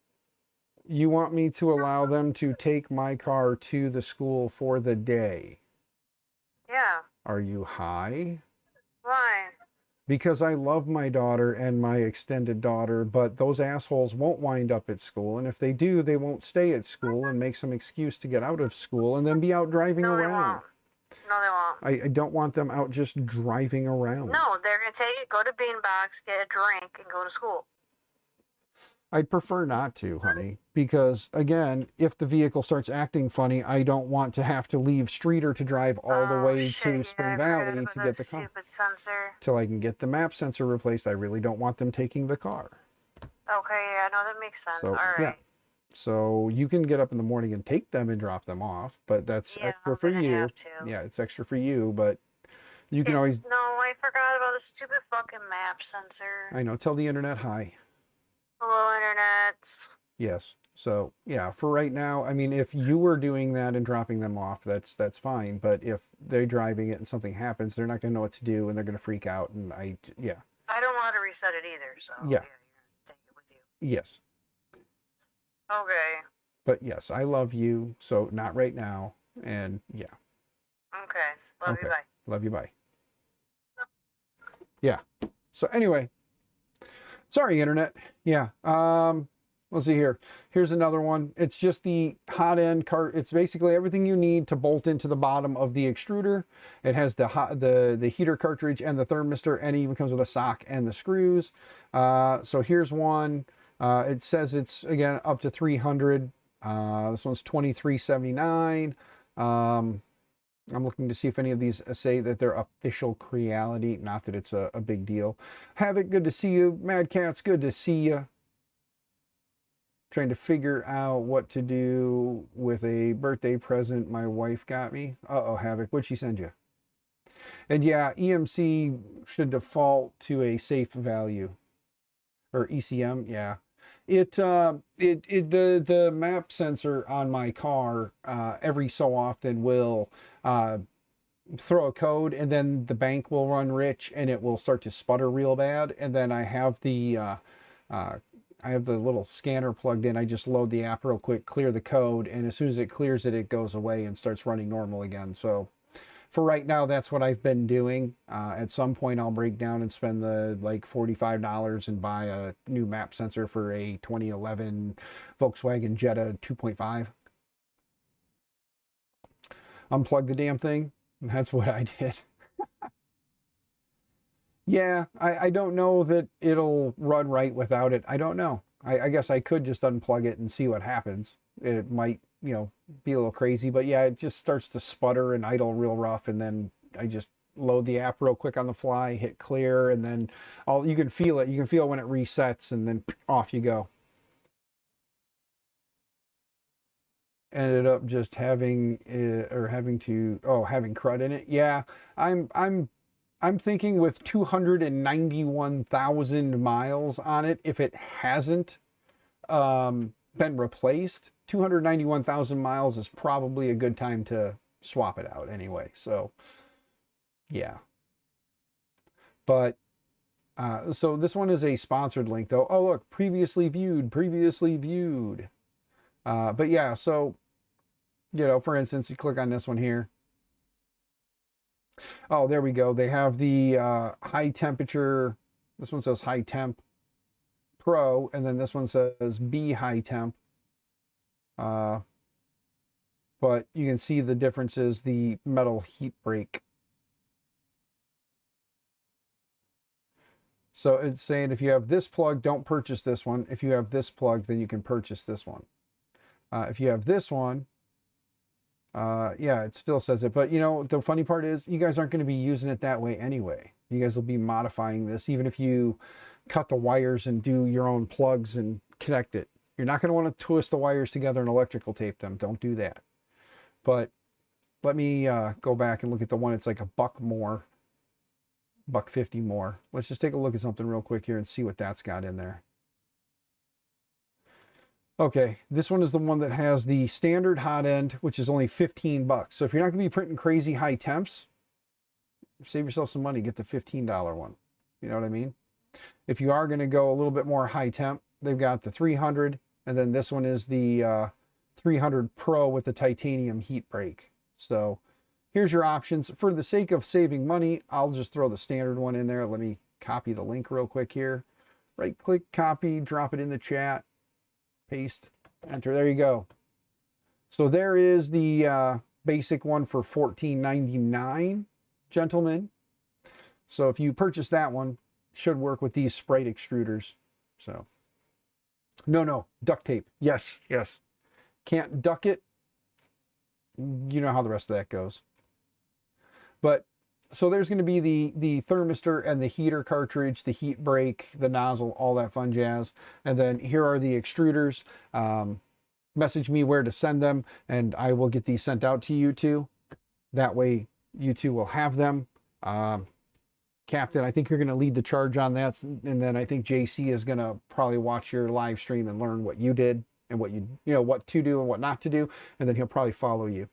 You want me to allow them to take my car to the school for the day? Yeah. Are you high? Why? Because I love my daughter and my extended daughter, but those assholes won't wind up at school. And if they do, they won't stay at school and make some excuse to get out of school and then be out driving around. They won't. No, they won't. I don't want them out just driving around. No, they're going to take it, go to Beanbox, get a drink, and go to school. I'd prefer not to, honey, because, again, if the vehicle starts acting funny, I don't want to have to leave Streeter to drive all the way to Spring Valley to get the car. Stupid sensor. Till I can get the map sensor replaced. I really don't want them taking the car. Okay, yeah, no, that makes sense. So, all right. Yeah. So you can get up in the morning and take them and drop them off, but that's extra for you. Yeah, it's extra for you, but you can always... No, I forgot about the stupid fucking map sensor. I know. Tell the internet hi. Hello, internet. Yes. So, yeah, for right now, I mean, if you were doing that and dropping them off, that's fine. But if they're driving it and something happens, they're not going to know what to do and they're going to freak out. And yeah. I don't want to reset it either, so yeah. Take it with you. Yes. Okay. But yes, I love you. So not right now. And yeah. Okay. Love you. Bye. Love you. Bye. Yeah. So anyway. Sorry, internet. Yeah. Let's see here. Here's another one. It's just the hot end cart. It's basically everything you need to bolt into the bottom of the extruder. It has the heater cartridge and the thermistor, and it even comes with a sock and the screws. So here's one. It says it's, again, up to 300. This one's $23.79. I'm looking to see if any of these say that they're official Creality. Not that it's a big deal. Havoc, good to see you. Mad Cats, good to see you. Trying to figure out what to do with a birthday present my wife got me. Uh-oh, Havoc, what'd she send you? And yeah, EMC should default to a safe value. Or ECM, yeah. The map sensor on my car every so often will throw a code, and then the bank will run rich and it will start to sputter real bad. And then I have the little scanner plugged in. I just load the app real quick, clear the code, and as soon as it clears it, it goes away and starts running normal again. So for right now, that's what I've been doing. At some point, I'll break down and spend the like $45 and buy a new map sensor for a 2011 Volkswagen Jetta 2.5. Unplug the damn thing. That's what I did. Yeah, I don't know that it'll run right without it. I don't know. I guess I could just unplug it and see what happens. It might, be a little crazy, but yeah, it just starts to sputter and idle real rough, and then I just load the app real quick on the fly, hit clear, and then you can feel it. You can feel when it resets, and then off you go. Ended up just having crud in it. Yeah, I'm thinking with 291,000 miles on it, if it hasn't been replaced, 291,000 miles is probably a good time to swap it out anyway. So yeah. But so this one is a sponsored link though. Oh look, previously viewed. But yeah, so for instance, you click on this one here. Oh, there we go. They have the high temperature. This one says high temp pro, and then this one says B high temp. Uh, but you can see the difference is the metal heat break. So it's saying if you have this plug, don't purchase this one. If you have this plug, then you can purchase this one. If you have this one, yeah, it still says it. But you know, the funny part is you guys aren't going to be using it that way anyway. You guys will be modifying this, even if you cut the wires and do your own plugs and connect it. You're not going to want to twist the wires together and electrical tape them. Don't do that. But let me go back and look at the one. It's like a buck more, $1.50 more. Let's just take a look at something real quick here and see what that's got in there. Okay, this one is the one that has the standard hot end, which is only 15 bucks. So if you're not going to be printing crazy high temps, save yourself some money, get the $15 one. You know what I mean? If you are going to go a little bit more high temp, they've got the 300, and then this one is the 300 Pro with the titanium heat break. So here's your options. For the sake of saving money, I'll just throw the standard one in there. Let me copy the link real quick here. Right click, copy, drop it in the chat, paste, enter. There you go. So there is the basic one for $14.99, gentlemen. So if you purchase that one, should work with these Sprite extruders. So no, duct tape. Yes. Can't duck it. You know how the rest of that goes. But so there's going to be the thermistor and the heater cartridge, the heat break, the nozzle, all that fun jazz. And then here are the extruders. Message me where to send them, and I will get these sent out to you two. That way you two will have them. Captain, I think you're going to lead the charge on that. And then I think JC is going to probably watch your live stream and learn what you did and what you know, what to do and what not to do. And then he'll probably follow you.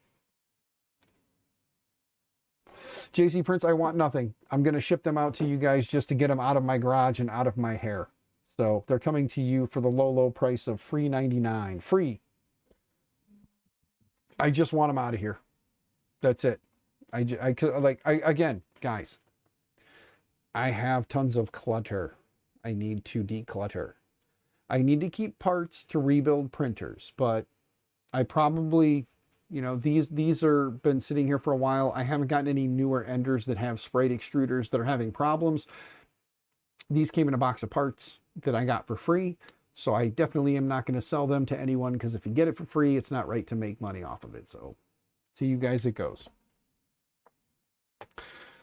JC Prince, I want nothing. I'm going to ship them out to you guys just to get them out of my garage and out of my hair. So they're coming to you for the low price of free $99. Free. I just want them out of here. That's it. Again, guys, I have tons of clutter. I need to declutter. I need to keep parts to rebuild printers, but I probably, you know, these are been sitting here for a while. I haven't gotten any newer Enders that have Sprite extruders that are having problems. These came in a box of parts that I got for free, so I definitely am not going to sell them to anyone, because if you get it for free, it's not right to make money off of it. So to you guys it goes.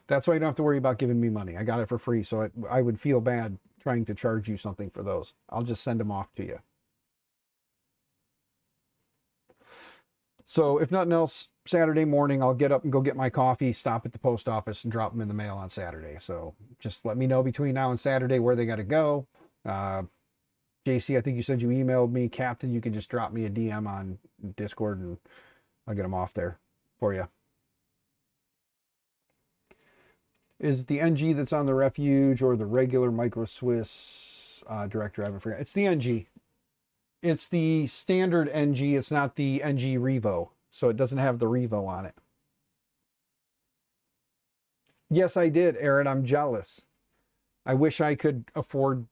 That's why you don't have to worry about giving me money. I got it for free, so I would feel bad trying to charge you something for those. I'll just send them off to you. So if nothing else, Saturday morning, I'll get up and go get my coffee, stop at the post office, and drop them in the mail on Saturday. So just let me know between now and Saturday where they got to go. JC, I think you said you emailed me. Captain, you can just drop me a DM on Discord, and I'll get them off there for you. Is it the NG that's on the Refuge or the regular Micro Swiss director? I haven't forgotten. It's the NG. It's the standard NG. It's not the NG Revo. So it doesn't have the Revo on it. Yes, I did, Aaron. I'm jealous. I wish I could afford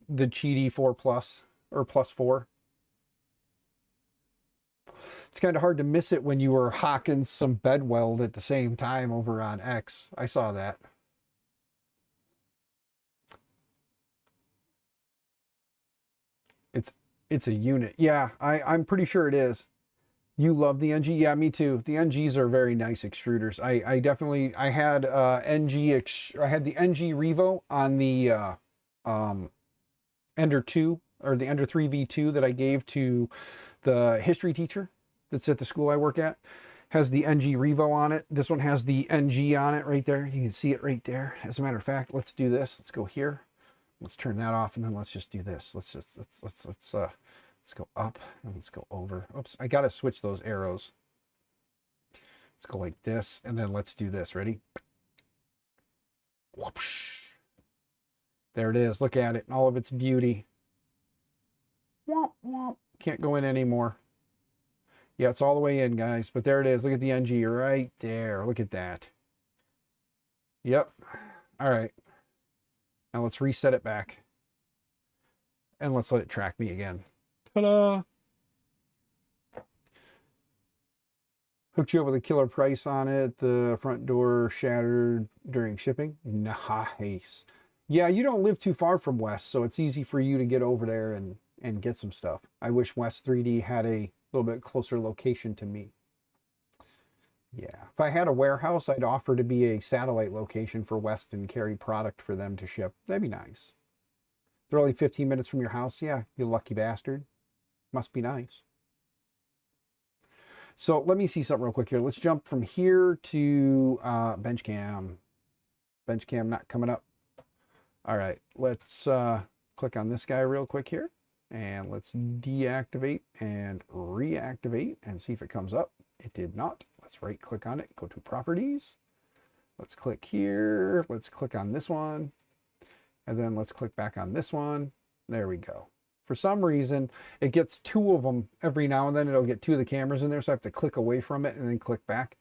the Cheedy 4 Plus or Plus 4. It's kind of hard to miss it when you were hawking some bed weld at the same time over on X. I saw that. It's a unit. Yeah, I'm pretty sure it is. You love the NG? Yeah, me too. The NGs are very nice extruders. I definitely, I had I had the NG Revo on the Ender 2 or the Ender 3V2 that I gave to the history teacher that's at the school I work at. Has the NG Revo on it. This one has the NG on it right there. You can see it right there. As a matter of fact, let's do this. Let's go here. Let's turn that off, and then let's just do this. Let's go up and let's go over. Oops, I gotta switch those arrows. Let's go like this, and then let's do this. Ready? Whoosh. There it is. Look at it in all of its beauty. Womp womp. Can't go in anymore. Yeah, it's all the way in, guys. But there it is. Look at the NG right there. Look at that. Yep. All right. Now let's reset it back. And let's let it track me again. Ta-da! Hooked you up with a killer price on it. The front door shattered during shipping. Nice. Yeah, you don't live too far from West, so it's easy for you to get over there and get some stuff. I wish West 3D had a little bit closer location to me. Yeah, if I had a warehouse, I'd offer to be a satellite location for West and carry product for them to ship. That'd be nice. They're only 15 minutes from your house. Yeah, you lucky bastard. Must be nice. So let me see something real quick here. Let's jump from here to bench cam. Bench cam not coming up. All right, let's click on this guy real quick here. And let's deactivate and reactivate and see if it comes up. It did not. Let's right click on it, go to properties. Let's click here. Let's click on this one. And then let's click back on this one. There we go. For some reason, it gets two of them every now and then. It'll get two of the cameras in there, so I have to click away from it and then click back.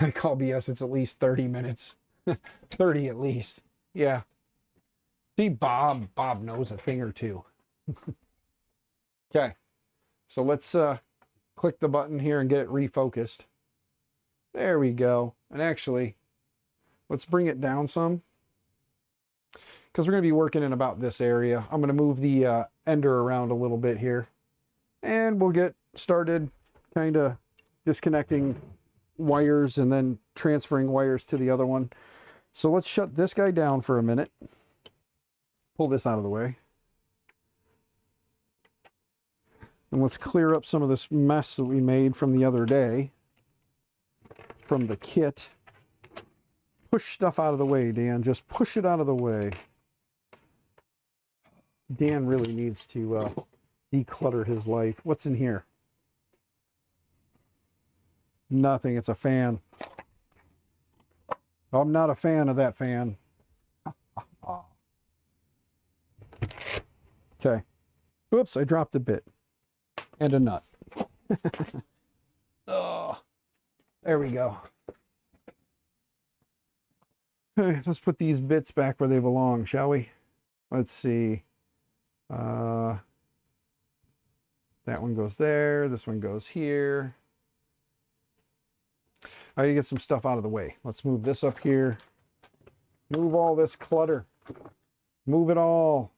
I call BS. It's at least 30 minutes. 30 at least. Yeah. See, Bob knows a thing or two. Okay. So let's click the button here and get it refocused. There we go. And actually, let's bring it down some, because we're going to be working in about this area. I'm going to move the Ender around a little bit here, and we'll get started kind of disconnecting wires and then transferring wires to the other one. So let's shut this guy down for a minute. Pull this out of the way. And let's clear up some of this mess that we made from the other day, from the kit. Push stuff out of the way, Dan. Just push it out of the way. Dan really needs to declutter his life. What's in here? Nothing. It's a fan. I'm not a fan of that fan. Okay. Oops, I dropped a bit. And a nut. Oh, there we go. Okay, let's put these bits back where they belong, shall we? Let's see. That one goes there. This one goes here. I need to get some stuff out of the way. Let's move this up here. Move all this clutter. Move it all.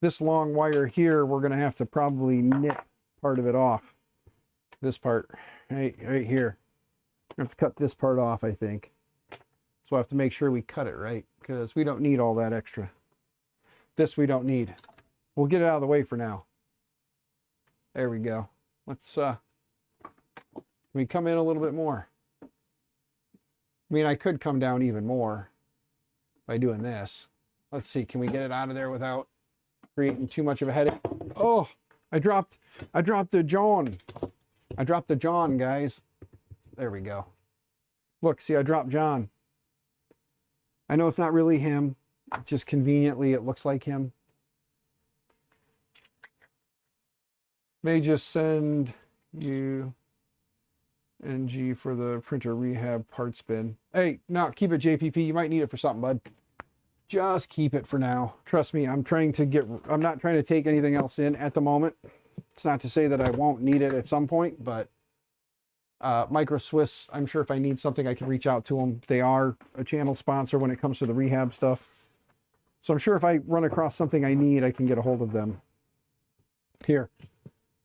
This long wire here, we're going to have to probably nip part of it off. This part, right here. Let's cut this part off, I think. So I have to make sure we cut it right, because we don't need all that extra. This we don't need. We'll get it out of the way for now. There we go. Let's can we come in a little bit more? I mean, I could come down even more by doing this. Let's see, can we get it out of there without creating too much of a headache? Oh, I dropped the John. I dropped the John, guys. There we go. Look, see, I dropped John. I know it's not really him. It's just conveniently it looks like him. May just send you NG for the printer rehab parts bin. Hey, no, keep it JPP. You might need it for something, bud. Just keep it for now. Trust me, I'm not trying to take anything else in at the moment. It's not to say that I won't need it at some point, but Micro Swiss, I'm sure if I need something, I can reach out to them. They are a channel sponsor when it comes to the rehab stuff. So I'm sure if I run across something I need, I can get a hold of them. Here,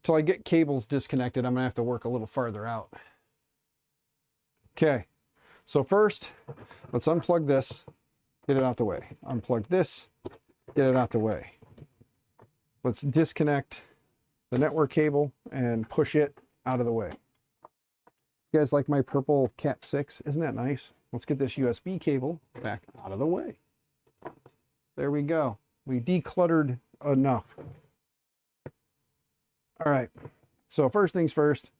till I get cables disconnected, I'm gonna have to work a little farther out. Okay, so first, let's unplug this, get it out the way. Unplug this, get it out the way. Let's disconnect the network cable and push it out of the way. You guys like my purple Cat 6? Isn't that nice? Let's get this USB cable back out of the way. There we go. We decluttered enough. All right. So first things first,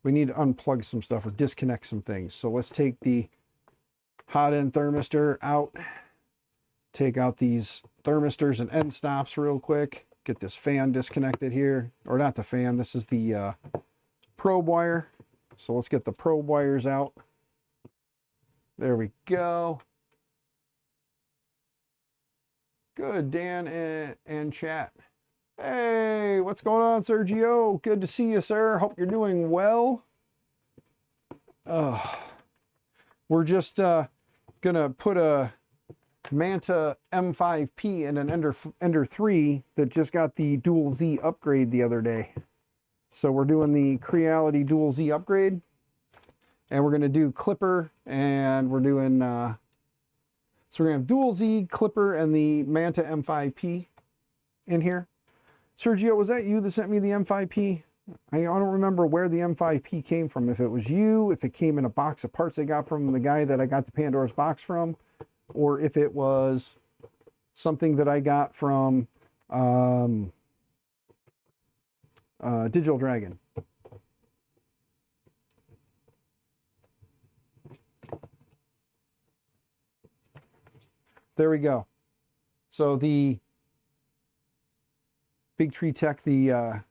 we need to unplug some stuff or disconnect some things. So let's take the hot end thermistor out. Take out these thermistors and end stops real quick. Get this fan disconnected here. Or not the fan, this is the probe wire. So let's get the probe wires out. There we go. Good, Dan and chat. Hey, what's going on, Sergio? Good to see you, sir. Hope you're doing well. We're just gonna put a Manta M5P in an Ender 3 that just got the Dual Z upgrade the other day. So we're doing the Creality Dual Z upgrade, and we're gonna do Klipper, and we're doing so we're gonna have Dual Z, Klipper, and the Manta M5P in here. Sergio, was that you that sent me the M5P? I don't remember where the M5P came from. If it was you, if it came in a box of parts I got from the guy that I got the Pandora's box from, or if it was something that I got from Digital Dragon. There we go. So the Big Tree Tech, the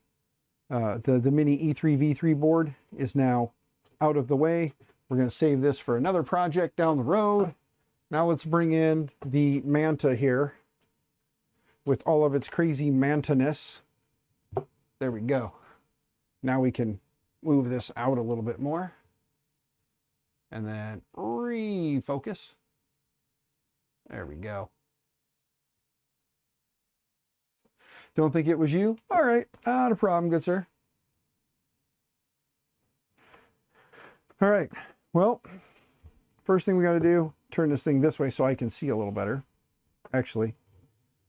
mini E3V3 board is now out of the way. We're going to save this for another project down the road. Now let's bring in the Manta here with all of its crazy Manta-ness. There we go. Now we can move this out a little bit more and then refocus. There we go. Don't think it was you? All right, not a problem, good sir. All right, well, first thing we got to do, turn this thing this way so I can see a little better. Actually,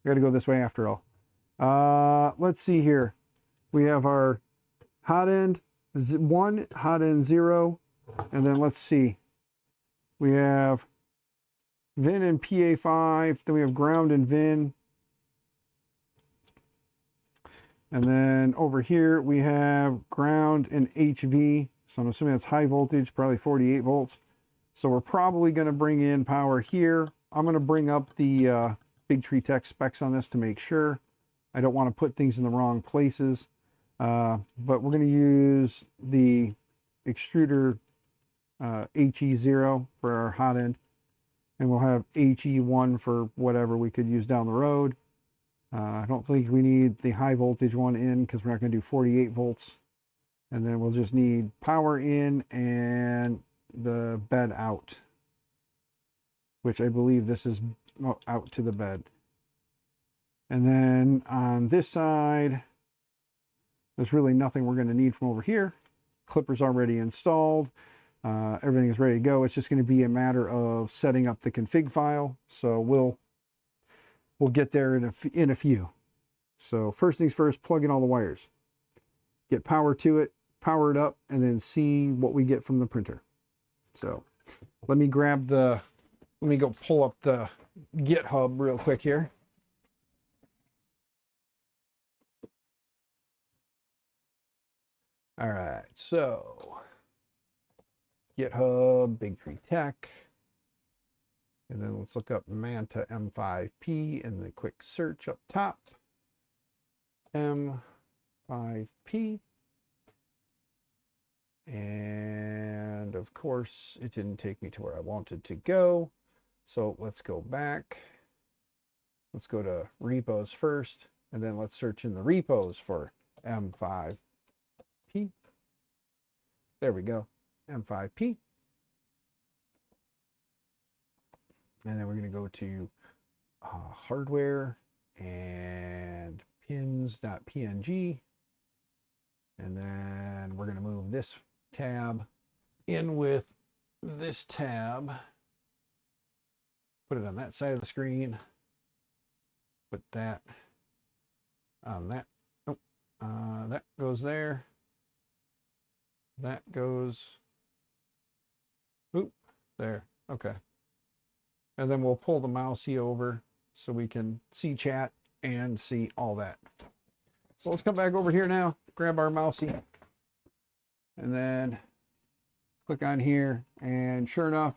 we got to go this way after all. Let's see here. We have our hot end 1, hot end 0, and then let's see. We have VIN and PA5, then we have ground and VIN. And then over here we have ground and HV. So I'm assuming that's high voltage, probably 48 volts. So we're probably going to bring in power here. I'm going to bring up the Big Tree Tech specs on this to make sure. I don't want to put things in the wrong places. But we're going to use the extruder HE0 for our hot end. And we'll have HE1 for whatever we could use down the road. I don't think we need the high voltage one in because we're not going to do 48 volts. And then we'll just need power in and the bed out, which I believe this is out to the bed. And then on this side, there's really nothing we're going to need from over here. Klipper's already installed. Everything is ready to go. It's just going to be a matter of setting up the config file. So we'll get there in a few. So first things first, plug in all the wires. Get power to it, power it up, and then see what we get from the printer. So let me go pull up the GitHub real quick here. All right, so GitHub, Big Tree Tech. And then let's look up Manta M5P in the quick search up top. M5P. And of course, it didn't take me to where I wanted to go. So let's go back. Let's go to repos first, and then let's search in the repos for M5P. There we go, M5P. And then we're going to go to hardware and pins.png. And then we're going to move this tab in with this tab. Put it on that side of the screen. Put that on that. Oh, that goes there. That goes. Oop, there. Okay. And then we'll pull the mousey over so we can see chat and see all that. So let's come back over here now, grab our mousey, and then click on here. And sure enough,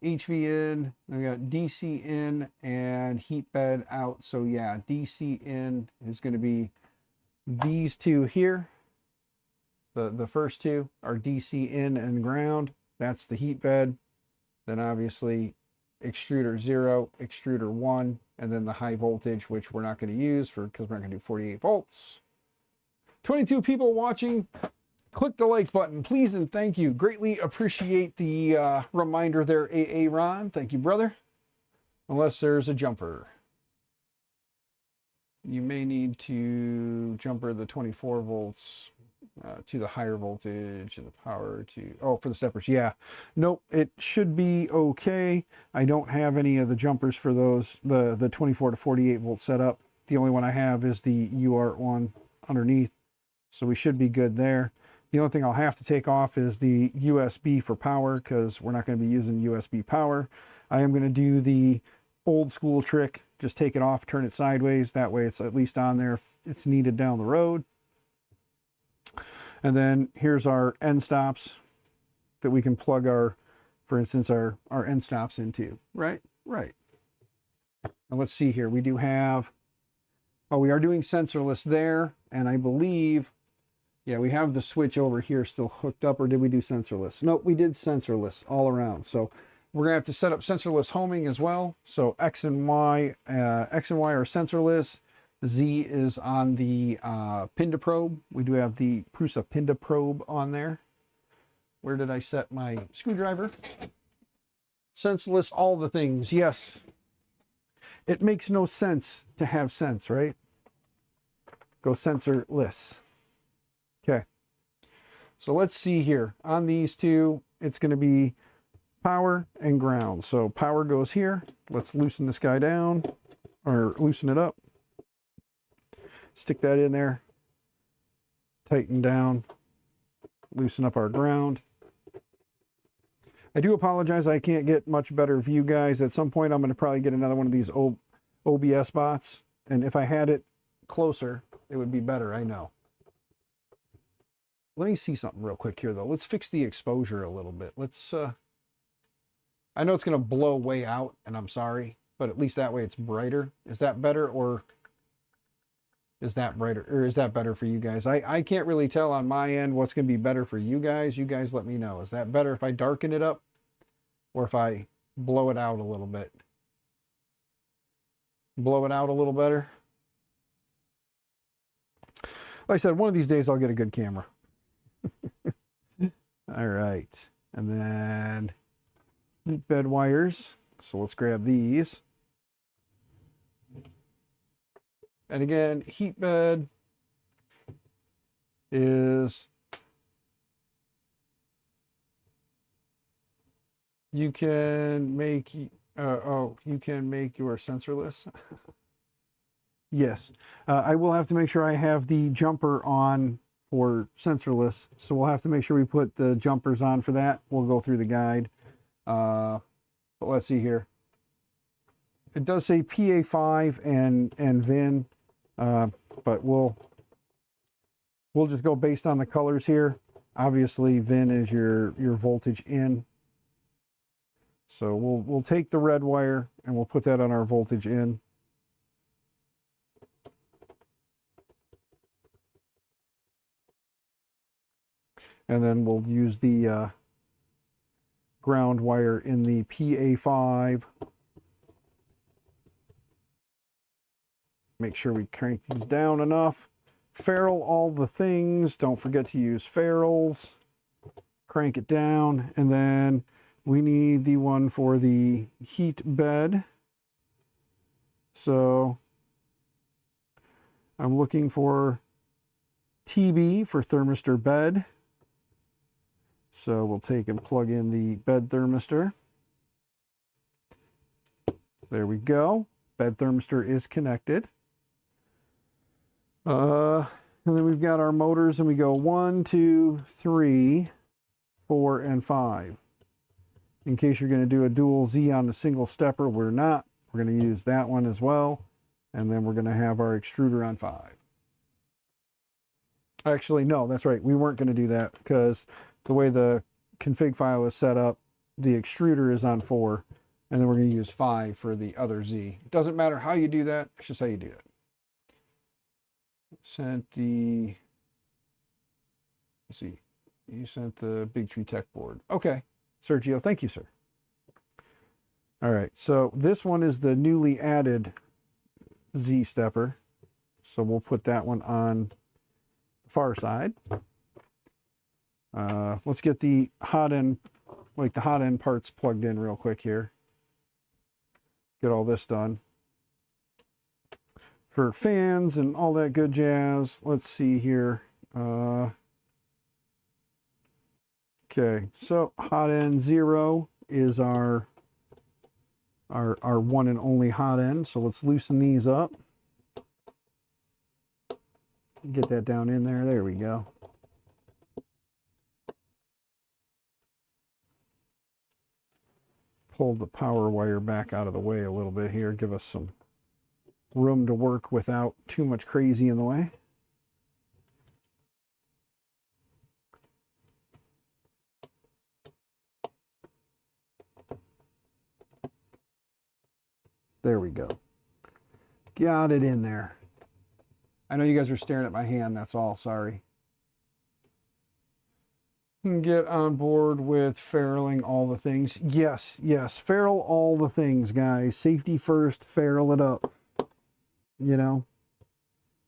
HV in, we got DC in and heat bed out. So yeah, DC in is going to be these two here. The first two are DC in and ground. That's the heat bed. Then obviously extruder 0, extruder 1, and then the high voltage, which we're not going to use because we're not going to do 48 volts. 22 people watching. Click the like button, please and thank you. Greatly appreciate the reminder there, AA Ron. Thank you, brother. Unless there's a jumper. You may need to jumper the 24 volts to the higher voltage and the power to, oh, for the steppers. Yeah, nope, it should be okay. I don't have any of the jumpers for those, the 24 to 48 volt setup. The only one I have is the UART one underneath, so we should be good there. The only thing I'll have to take off is the USB for power, because we're not going to be using USB power. I am going to do the old school trick, just take it off, turn it sideways. That way it's at least on there if it's needed down the road. And then here's our end stops that we can plug our, for instance, our end stops into. Right. And let's see here. We do have, oh, we are doing sensorless there. And I believe, yeah, we have the switch over here still hooked up, or did we do sensorless? Nope, we did sensorless all around. So we're gonna have to set up sensorless homing as well. So X and Y are sensorless. Z is on the Pinda probe. We do have the Prusa Pinda probe on there. Where did I set my screwdriver? Senseless, all the things, yes. It makes no sense to have sense, right? Go sensorless. Okay. So let's see here. On these two, it's going to be power and ground. So power goes here. Let's loosen this guy down, or loosen it up. Stick that in there. Tighten down. Loosen up our ground. I do apologize, I can't get much better view, guys. At some point, I'm going to probably get another one of these OBS bots. And if I had it closer, it would be better, I know. Let me see something real quick here, though. Let's fix the exposure a little bit. Let's, I know it's going to blow way out, and I'm sorry, but at least that way it's brighter. Is that better, or is that brighter, or is that better for you guys? I can't really tell on my end what's going to be better for you guys. You guys let me know. Is that better if I darken it up, or if I blow it out a little bit? Blow it out a little better. Like I said, one of these days I'll get a good camera. All right, and then heat bed wires. So let's grab these. And again, heat bed is, you can make, you can make your sensorless. Yes, I will have to make sure I have the jumper on for sensorless. So we'll have to make sure we put the jumpers on for that. We'll go through the guide. But let's see here. It does say PA5 and VIN. But we'll just go based on the colors here. Obviously, VIN is your voltage in. So we'll take the red wire and we'll put that on our voltage in. And then we'll use the ground wire in the PA5. Make sure we crank these down enough. Ferrule all the things. Don't forget to use ferrules. Crank it down. And then we need the one for the heat bed. So I'm looking for TB for thermistor bed. So we'll take and plug in the bed thermistor. There we go. Bed thermistor is connected. And then we've got our motors, and we go 1, 2, 3, 4, and 5. In case you're going to do a dual Z on a single stepper, we're not. We're going to use that one as well. And then we're going to have our extruder on 5. Actually, no, that's right. We weren't going to do that because the way the config file is set up, the extruder is on 4, and then we're going to use 5 for the other Z. It doesn't matter how you do that. It's just how you do it. Sent the Let's see. You sent the Big Tree Tech board. Okay. Sergio, thank you, sir. All right. So this one is the newly added Z stepper. So we'll put that one on the far side. Let's get the hot end, like the hot end parts plugged in real quick here. Get all this done. For fans and all that good jazz, let's see here. Okay, so hot end 0 is our one and only hot end. So let's loosen these up. Get that down in there. There we go. Pull the power wire back out of the way a little bit here. Give us some room to work without too much crazy in the way. There we go. Got it in there. I know you guys are staring at my hand, that's all, sorry. Get on board with ferruling all the things. Yes, ferrule all the things, guys. Safety first, ferrule it up. You know,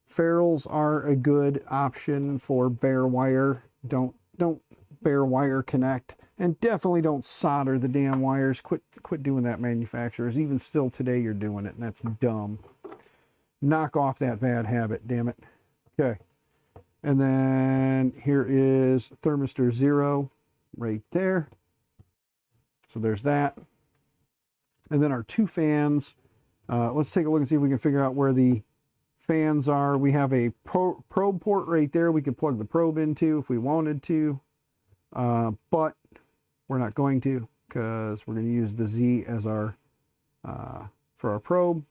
ferrules are a good option for bare wire. Don't bare wire connect, and definitely don't solder the damn wires. Quit doing that, manufacturers. Even still today you're doing it, and that's dumb. Knock off that bad habit, damn it. Okay, and then here is thermistor 0 right there. So there's that. And then our 2 fans. Let's take a look and see if we can figure out where the fans are. We have a probe port right there we could plug the probe into if we wanted to, but we're not going to, because we're going to use the Z as our for our probe.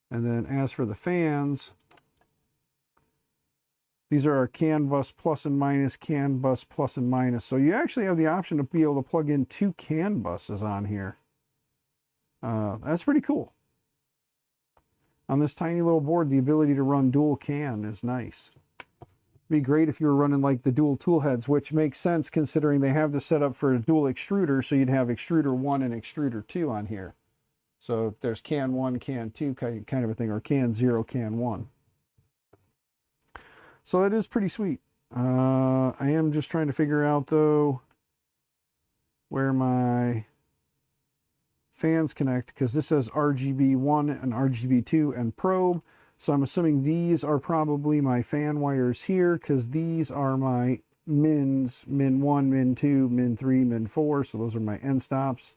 And then as for the fans, these are our CAN bus plus and minus, CAN bus plus and minus. So you actually have the option to be able to plug in 2 CAN buses on here. That's pretty cool. On this tiny little board, the ability to run dual CAN is nice. It'd be great if you were running like the dual tool heads, which makes sense considering they have this set up for a dual extruder, so you'd have extruder 1 and extruder 2 on here. So there's CAN 1, CAN 2 kind of a thing, or CAN 0, CAN 1. So that is pretty sweet. I am just trying to figure out, though, where my fans connect, because this says RGB1 and RGB2 and probe. So I'm assuming these are probably my fan wires here, because these are my mins, min 1, min 2, min 3, min 4. So those are my end stops,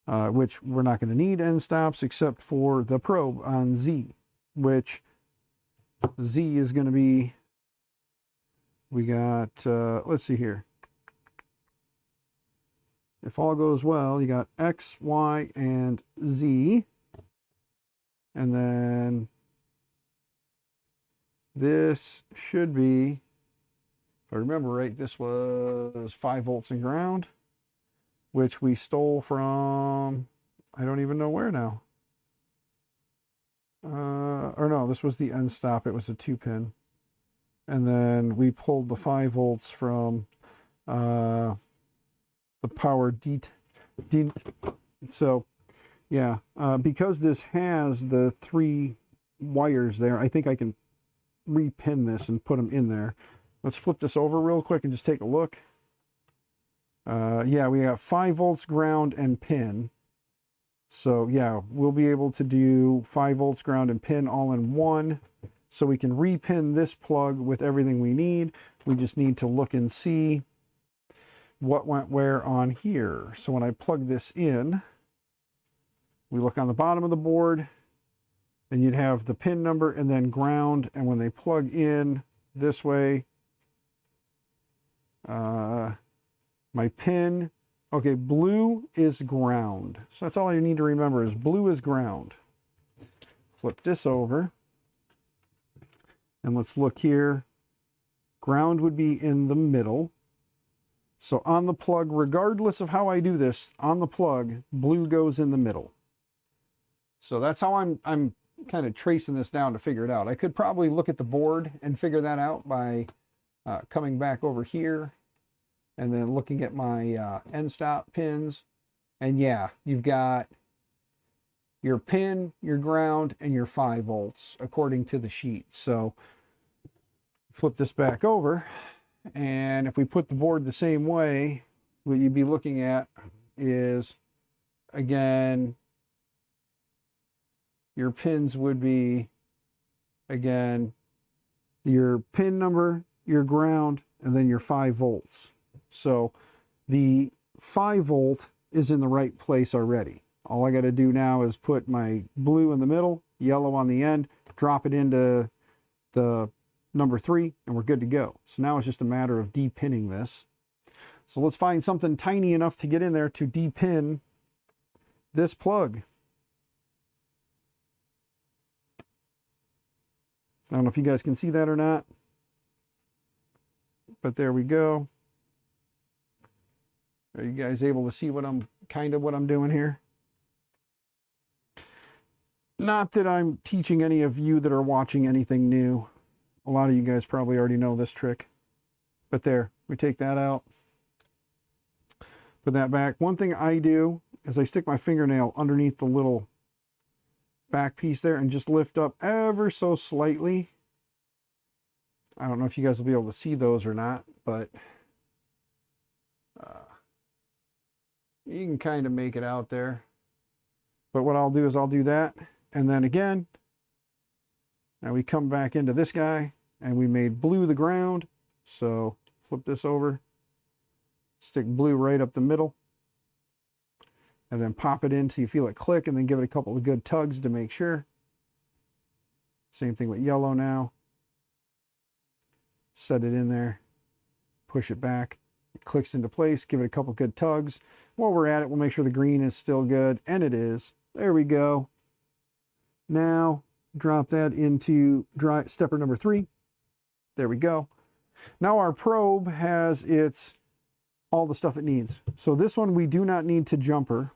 which we're not going to need end stops except for the probe on Z, which Z is going to be, we got, let's see here. If all goes well, you got X, Y, and Z. And then this should be, if I remember right, this was 5 volts and ground, which we stole from, I don't even know where now. Or no, this was the end stop. It was a 2-pin. And then we pulled the 5 volts from the power dint. So yeah, because this has the 3 wires there, I think I can repin this and put them in there. Let's flip this over real quick and just take a look. Yeah, we have 5 volts, ground, and pin. So yeah, we'll be able to do 5 volts, ground, and pin all in one. So we can repin this plug with everything we need. We just need to look and see what went where on here. So when I plug this in, we look on the bottom of the board, and you'd have the pin number and then ground. And when they plug in this way, my pin, okay, blue is ground. So that's all I need to remember is blue is ground. Flip this over. And let's look here. Ground would be in the middle. So on the plug, regardless of how I do this, on the plug, blue goes in the middle. So that's how I'm kind of tracing this down to figure it out. I could probably look at the board and figure that out by coming back over here and then looking at my end stop pins. And yeah, you've got your pin, your ground, and your 5 volts according to the sheet. So flip this back over, and if we put the board the same way, what you'd be looking at is, again, your pins would be, again, your pin number, your ground, and then your 5 volts. So the 5 volt is in the right place already. All I got to do now is put my blue in the middle, yellow on the end, drop it into the number 3, and we're good to go. So now it's just a matter of depinning this. So let's find something tiny enough to get in there to depin this plug. I don't know if you guys can see that or not, but there we go. Are you guys able to see what I'm doing here? Not that I'm teaching any of you that are watching anything new. A lot of you guys probably already know this trick. But there, we take that out. Put that back. One thing I do is I stick my fingernail underneath the little back piece there and just lift up ever so slightly. I don't know if you guys will be able to see those or not, but you can kind of make it out there. But what I'll do is I'll do that. And then again, now we come back into this guy and we made blue the ground. So flip this over, stick blue right up the middle, and then pop it in till you feel it click, and then give it a couple of good tugs to make sure. Same thing with yellow now. Set it in there, push it back. It clicks into place, give it a couple good tugs. While we're at it, we'll make sure the green is still good, and it is. There we go. Now, drop that into stepper number 3. There we go. Now our probe has all the stuff it needs. So this one we do not need to jumper,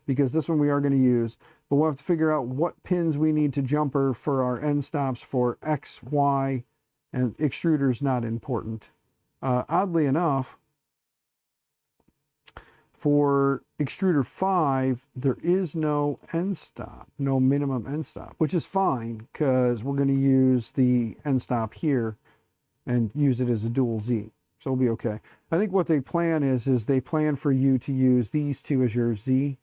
because this one we are going to use, but we'll have to figure out what pins we need to jumper for our end stops for X, Y, and extruder's not important. Oddly enough, for extruder 5, there is no end stop, no minimum end stop, which is fine because we're going to use the end stop here and use it as a dual Z. So we'll be okay. I think what they plan is they plan for you to use these two as your Z,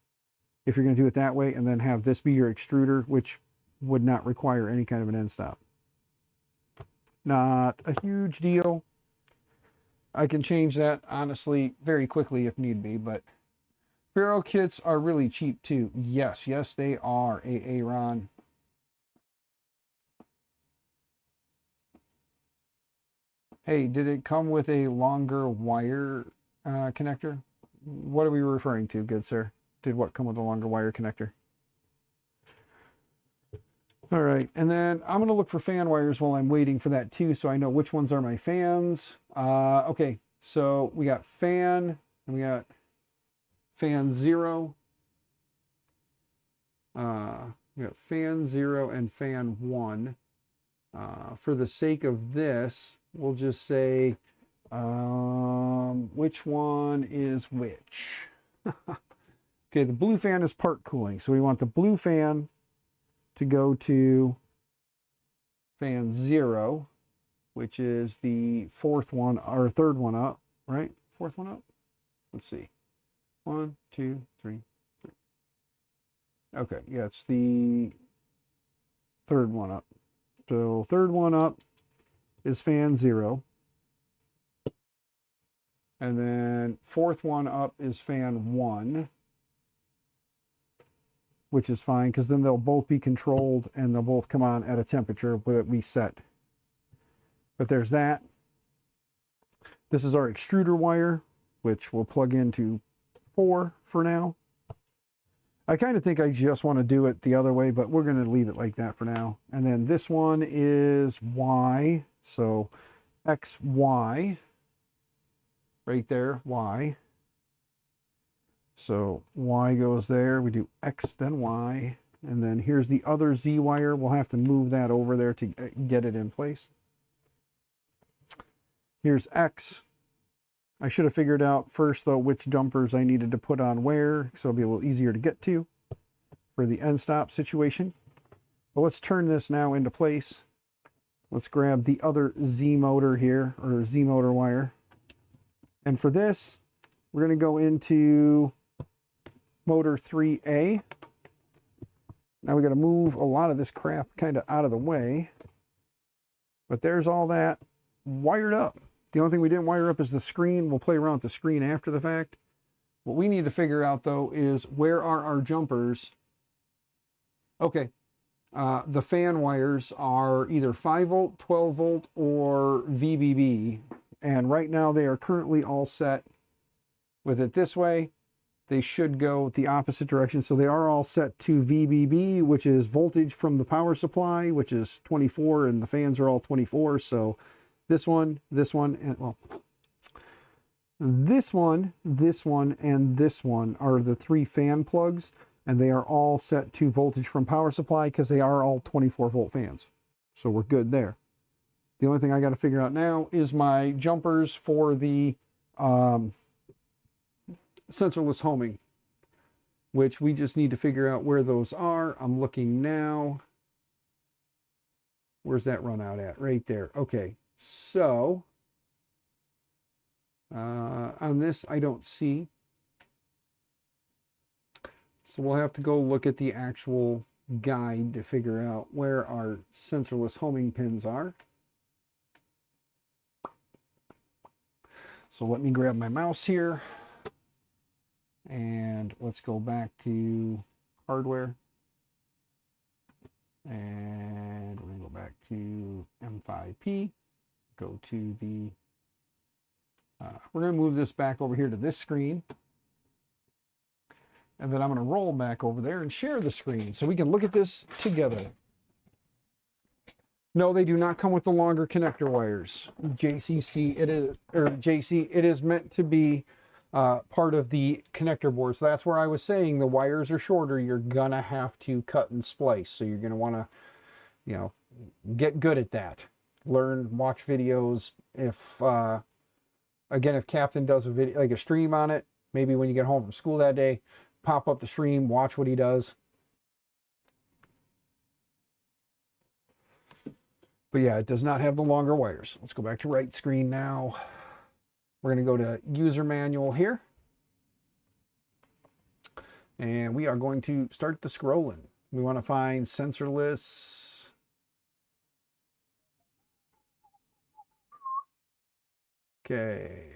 if you're going to do it that way, and then have this be your extruder, which would not require any kind of an end stop. Not a huge deal. I can change that, honestly, very quickly if need be, but Ferro kits are really cheap too. Yes, they are, Ron. Hey, did it come with a longer wire connector? What are we referring to, good sir? Did what come with a longer wire connector? All right, and then I'm going to look for fan wires while I'm waiting for that too, so I know which ones are my fans. Okay, so we got fan, and we got fan 0. We got fan 0 and fan 1. For the sake of this, we'll just say which one is which. Okay, the blue fan is part cooling, so we want the blue fan to go to fan 0, which is the 4th one, or 3rd one up, right? 4th one up? Let's see. 1, 2, 3, 3. Okay, yeah, it's the 3rd one up. So 3rd one up is fan 0. And then 4th one up is fan 1. Which is fine, because then they'll both be controlled and they'll both come on at a temperature that we set. But there's that. This is our extruder wire, which we'll plug into 4 for now. I kind of think I just want to do it the other way, but we're going to leave it like that for now. And then this one is Y, so XY, right there, Y. So Y goes there, we do X then Y, and then here's the other Z wire. We'll have to move that over there to get it in place. Here's X. I should have figured out first, though, which jumpers I needed to put on where, so it'll be a little easier to get to for the end stop situation. But let's turn this now into place. Let's grab the other Z motor here, or Z motor wire. And for this, we're going to go into motor 3A. Now we got to move a lot of this crap kind of out of the way. But there's all that wired up. The only thing we didn't wire up is the screen. We'll play around with the screen after the fact. What we need to figure out, though, is where are our jumpers? Okay. The fan wires are either 5 volt, 12 volt, or VBB. And right now they are currently all set with it this way. They should go the opposite direction. So they are all set to VBB, which is voltage from the power supply, which is 24, and the fans are all 24. So this one, and well, this one, and this one are the 3 fan plugs, and they are all set to voltage from power supply because they are all 24 volt fans. So we're good there. The only thing I got to figure out now is my jumpers for the sensorless homing, which we just need to figure out where those are. I'm looking now. Where's that run out at? Right there. Okay. So, on this, I don't see. So we'll have to go look at the actual guide to figure out where our sensorless homing pins are. So let me grab my mouse here. And let's go back to hardware. And we're going to go back to M5P. Go to the, we're going to move this back over here to this screen. And then I'm going to roll back over there and share the screen so we can look at this together. No, they do not come with the longer connector wires. JCC, it is, or JC, it is meant to be part of the connector board. So that's where I was saying the wires are shorter. You're going to have to cut and splice. So you're going to want to, you know, get good at that. Learn, watch videos. If, again, if Captain does a video, like a stream on it, maybe when you get home from school that day, pop up the stream, watch what he does. But yeah, it does not have the longer wires. Let's go back to right screen now. We're going to go to user manual here. And we are going to start the scrolling. We want to find sensorless. Okay,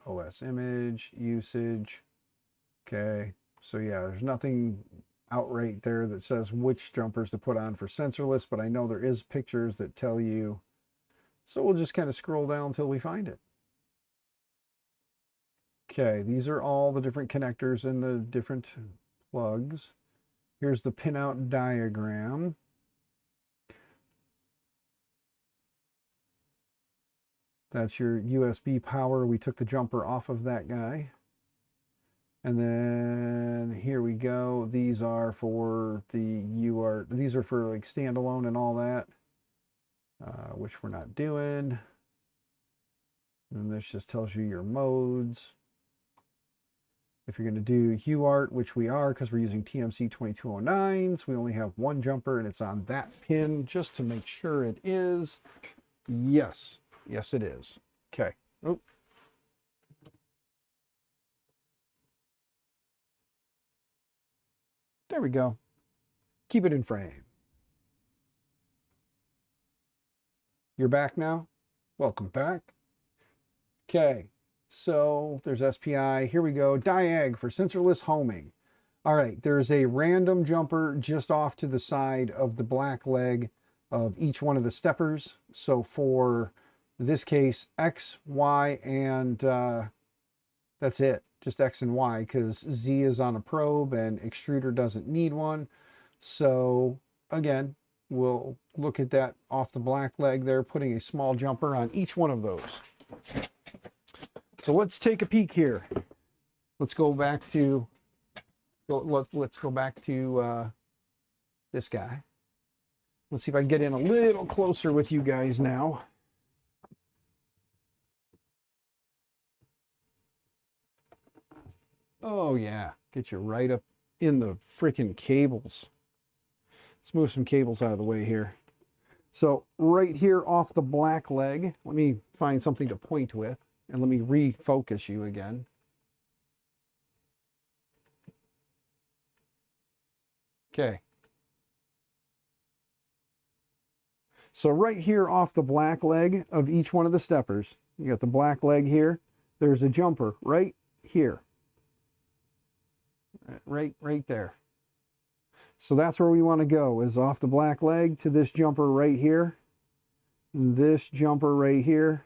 OS image, usage. Okay, so yeah, there's nothing outright there that says which jumpers to put on for sensorless, but I know there is pictures that tell you. So we'll just kind of scroll down until we find it. Okay, these are all the different connectors and the different plugs. Here's the pinout diagram. That's your USB power. We took the jumper off of that guy. And then here we go. These are for the UART. These are for like standalone and all that, which we're not doing. And this just tells you your modes. If you're going to do UART, which we are because we're using TMC 2209s, we only have one jumper and it's on that pin just to make sure it is. Yes. Yes, it is. Okay. Oh. There we go. Keep it in frame. You're back now? Welcome back. Okay. So there's SPI. Here we go. Diag for sensorless homing. All right. There's a random jumper just off to the side of the black leg of each one of the steppers. So for this case, X, Y, and that's it. Just X and Y, because Z is on a probe and extruder doesn't need one. So again, we'll look at that off the black leg there, putting a small jumper on each one of those. So let's take a peek here. Let's go back to, let's go back to this guy. Let's see if I can get in a little closer with you guys now. Oh yeah, get you right up in the freaking cables. Let's move some cables out of the way here. So right here off the black leg, let me find something to point with, and let me refocus you again. Okay. So right here off the black leg of each one of the steppers, you got the black leg here, there's a jumper right here. Right there. So that's where we want to go, is off the black leg to this jumper right here, and this jumper right here,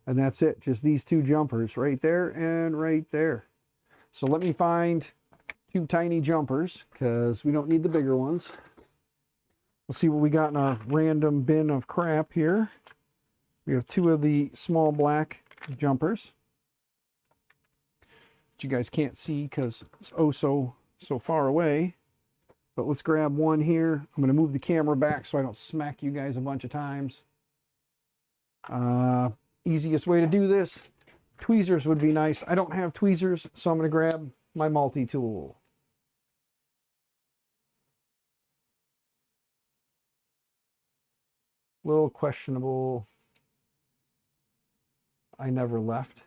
and that's it. Just these two jumpers right there and right there. So let me find two tiny jumpers, because we don't need the bigger ones. Let's see what we got in our random bin of crap here. We have two of the small black jumpers, which you guys can't see because it's oh so far away. But let's grab one here. I'm going to move the camera back so I don't smack you guys a bunch of times. Easiest way to do this, tweezers would be nice. I don't have tweezers, so I'm going to grab my multi-tool. Little questionable. I never left.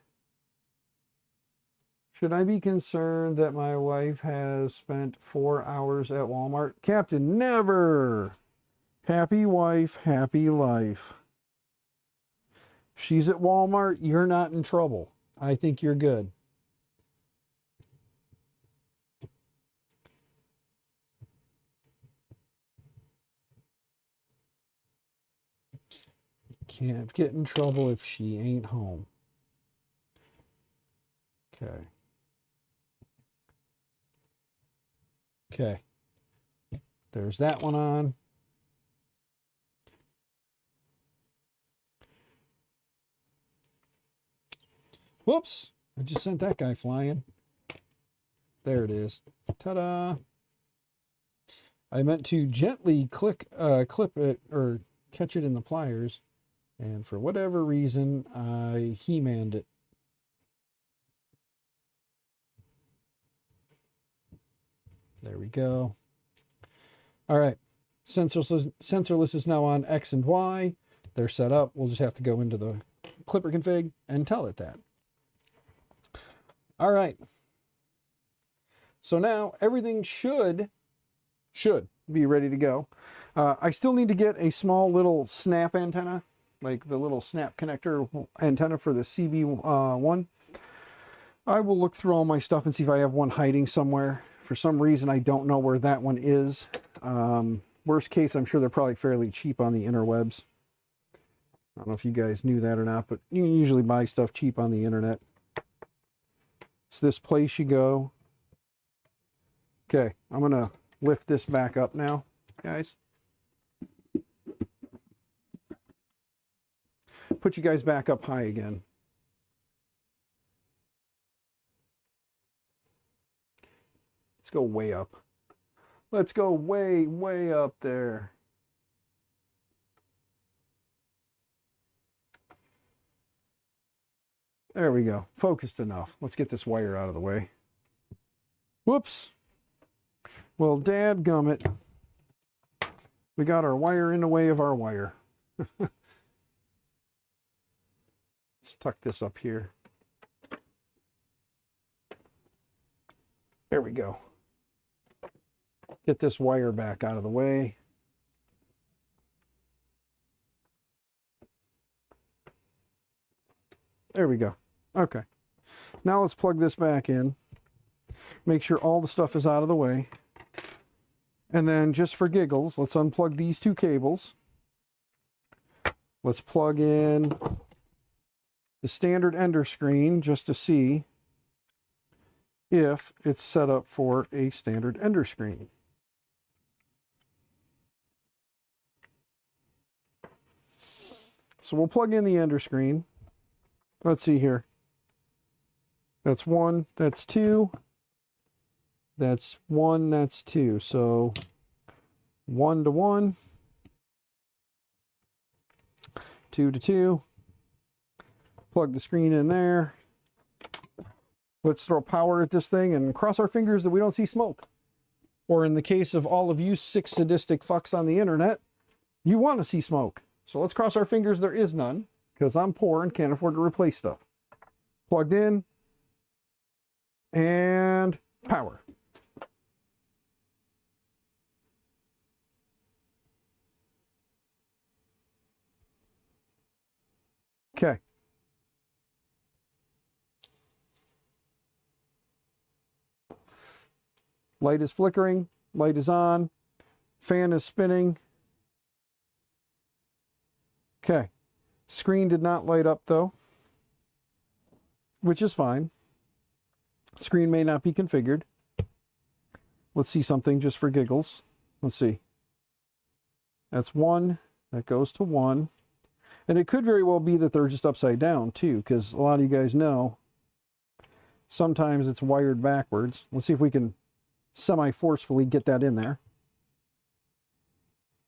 Should I be concerned that my wife has spent 4 hours at Walmart? Captain, never! Happy wife, happy life. She's at Walmart, you're not in trouble. I think you're good. Can't get in trouble if she ain't home. Okay. Okay. There's that one on. Whoops. I just sent that guy flying. There it is. Ta-da. I meant to gently clip it or catch it in the pliers. And for whatever reason, I He-manned it. There we go. All right. Sensorless is now on X and Y. They're set up. We'll just have to go into the Klipper config and tell it that. All right. So now everything should be ready to go. I still need to get a small little snap antenna, like the little snap connector antenna for the CB1. I will look through all my stuff and see if I have one hiding somewhere. For some reason, I don't know where that one is. Worst case, I'm sure they're probably fairly cheap on the interwebs. I don't know if you guys knew that or not, but you can usually buy stuff cheap on the internet. It's this place you go. Okay, I'm going to lift this back up now, guys. Put you guys back up high again. Let's go way up. Let's go way, way up there. There we go. Focused enough. Let's get this wire out of the way. Whoops. Well, dadgummit. We got our wire in the way of our wire. Let's tuck this up here. There we go. Get this wire back out of the way. There we go. Okay. Now let's plug this back in. Make sure all the stuff is out of the way. And then just for giggles, let's unplug these two cables. Let's plug in the standard Ender screen just to see if it's set up for a standard Ender screen. So we'll plug in the Ender screen. Let's see here. That's 1, that's 2. That's 1, that's 2. So 1 to 1. 2 to 2. Plug the screen in there. Let's throw power at this thing and cross our fingers that we don't see smoke. Or in the case of all of you 6 sadistic fucks on the internet, you want to see smoke. So let's cross our fingers there is none, because I'm poor and can't afford to replace stuff. Plugged in. And power. Okay. Light is flickering. Light is on. Fan is spinning. Okay. Screen did not light up though, which is fine. Screen may not be configured. Let's see something just for giggles. Let's see. That's 1. That goes to 1. And it could very well be that they're just upside down too, because a lot of you guys know sometimes it's wired backwards. Let's see if we can semi-forcefully get that in there.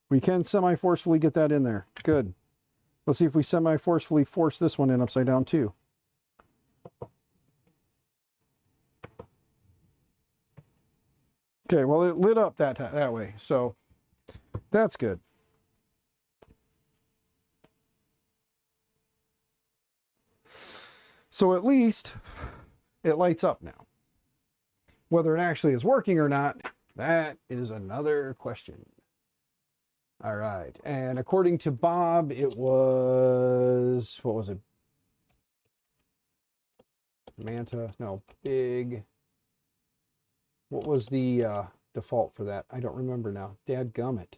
We can semi-forcefully get that in there. Good. Let's see if we semi-forcefully force this one in upside down too. Okay, well, it lit up that way, so that's good. So at least it lights up now. Whether it actually is working or not, that is another question. All right, and according to Bob, it was, what was it? Manta, no, big. What was the default for that? I don't remember now. Dadgummit.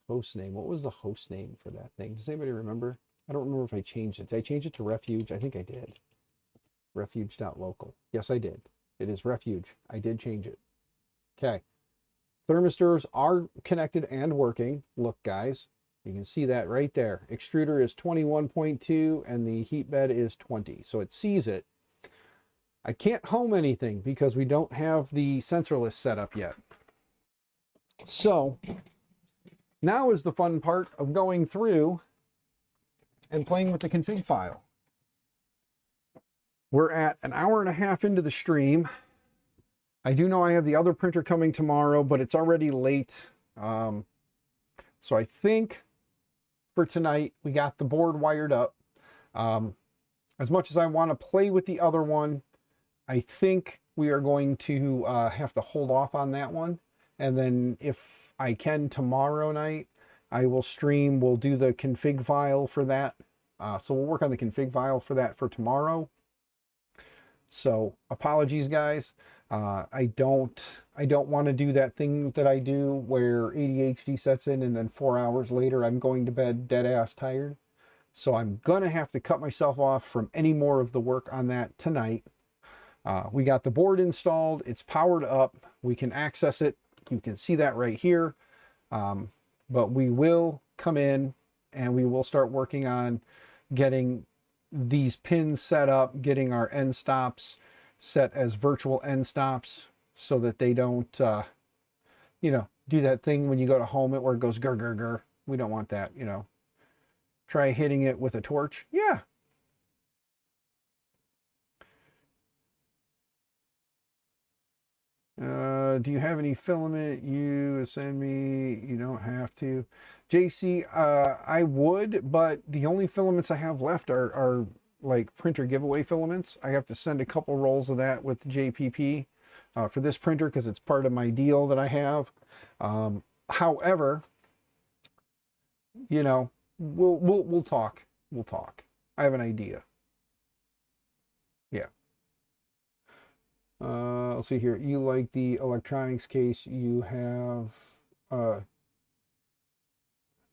Host name. What was the host name for that thing? Does anybody remember? I don't remember if I changed it. Did I change it to Refuge? I think I did. Refuge.local. Yes, I did. It is Refuge. I did change it. Okay. Thermistors are connected and working. Look, guys. You can see that right there. Extruder is 21.2 and the heat bed is 20. So it sees it. I can't home anything because we don't have the sensor list set up yet. So now is the fun part of going through and playing with the config file. We're at an hour and a half into the stream. I do know I have the other printer coming tomorrow, but it's already late. So I think for tonight, we got the board wired up. As much as I want to play with the other one, I think we are going to have to hold off on that one. And then if I can tomorrow night, I will stream, we'll do the config file for that. So we'll work on the config file for that for tomorrow. So apologies, guys. I don't want to do that thing that I do where ADHD sets in and then 4 hours later I'm going to bed dead ass tired. So I'm going to have to cut myself off from any more of the work on that tonight. We got the board installed. It's powered up. We can access it. You can see that right here. But we will come in and we will start working on getting these pins set up, getting our end stops set as virtual end stops so that they don't, you know, do that thing when you go to home it where it goes grr, grr, grr. We don't want that, you know. Try hitting it with a torch. Yeah. Do you have any filament you send me? You don't have to. JC, I would, but the only filaments I have left are like printer giveaway filaments. I have to send a couple rolls of that with JPP for this printer because it's part of my deal that I have. However, you know, we'll talk. We'll talk. I have an idea. Yeah. Let's see here. You like the electronics case you have?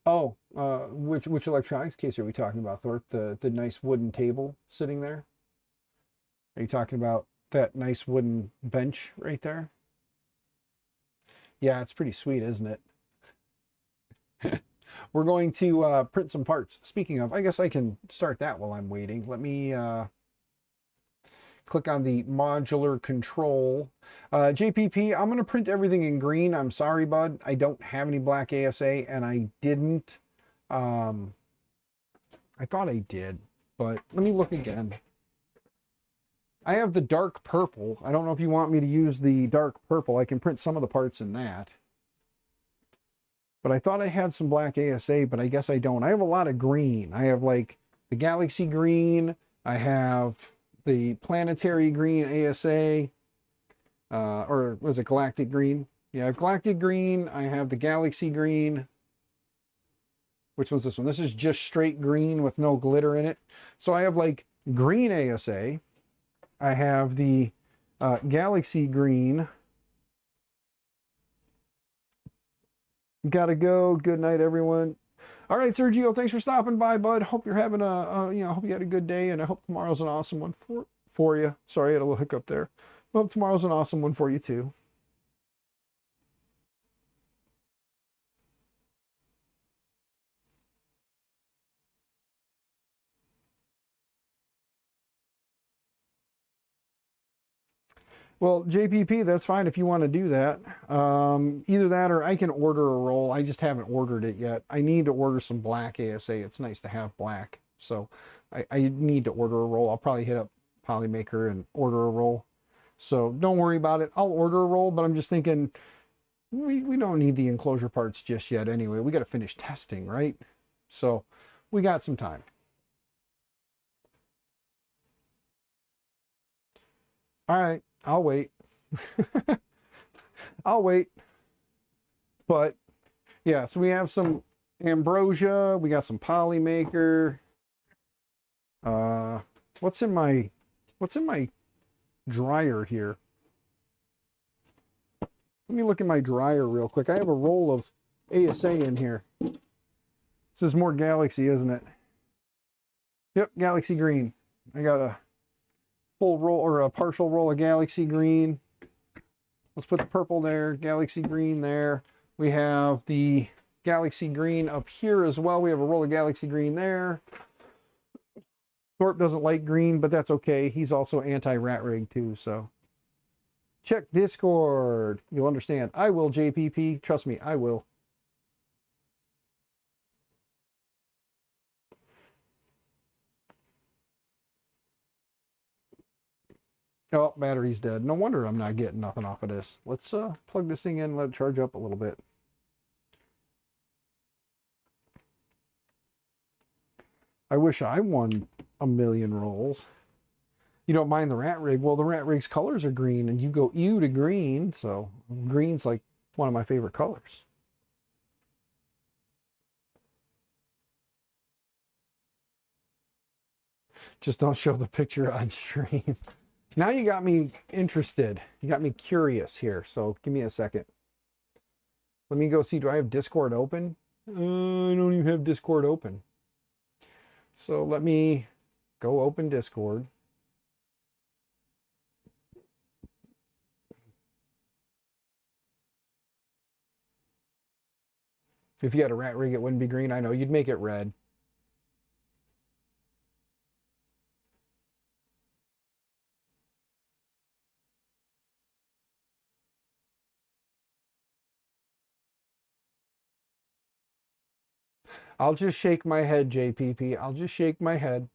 Which electronics case are we talking about, Thorpe? The nice wooden table sitting there? Are you talking about that nice wooden bench right there? Yeah, it's pretty sweet, isn't it? We're going to print some parts. Speaking of, I guess I can start that while I'm waiting. Let me click on the modular control. JPP, I'm going to print everything in green. I'm sorry, bud. I don't have any black ASA, and I didn't. I thought I did, but let me look again. I have the dark purple. I don't know if you want me to use the dark purple. I can print some of the parts in that. But I thought I had some black ASA, but I guess I don't. I have a lot of green. I have like the Galaxy green. I have the planetary green ASA. Or was it galactic green? Yeah, I have galactic green. I have the Galaxy green. Which one's this one? This is just straight green with no glitter in it. So I have like green ASA. I have the Galaxy green. Gotta go. Good night, everyone. All right, Sergio, thanks for stopping by, bud. Hope you're having hope you had a good day, and I hope tomorrow's an awesome one for you. Sorry, I had a little hiccup there. Hope tomorrow's an awesome one for you too. Well, JPP, that's fine if you want to do that. Either that or I can order a roll. I just haven't ordered it yet. I need to order some black ASA. It's nice to have black. So I need to order a roll. I'll probably hit up Polymaker and order a roll. So don't worry about it. I'll order a roll, but I'm just thinking we don't need the enclosure parts just yet anyway. We got to finish testing, right? So we got some time. All right. I'll wait. I'll wait. But yeah, so we have some Ambrosia, we got some Polymaker. What's in my dryer here? Let me look at my dryer real quick. I have a roll of ASA in here. This is more Galaxy, isn't it? Yep, Galaxy green. I got a full roll or a partial roll of Galaxy green. Let's put the purple there, Galaxy green there. We have the Galaxy green up here as well. We have a roll of Galaxy green there. Thorpe doesn't like green, but that's okay. He's also anti-rat rig too, so. Check Discord. You'll understand. I will, JPP. Trust me, I will. Oh, battery's dead. No wonder I'm not getting nothing off of this. Let's plug this thing in and let it charge up a little bit. I wish I won a million rolls. You don't mind the rat rig? Well, the rat rig's colors are green, and you go ew to green, so green's like one of my favorite colors. Just don't show the picture on stream. Now you got me interested. You got me curious here. So give me a second. Let me go see. Do I have Discord open? I don't even have Discord open. So let me go open Discord. If you had a rat rig, it wouldn't be green. I know. You'd make it red. I'll just shake my head, JPP. I'll just shake my head.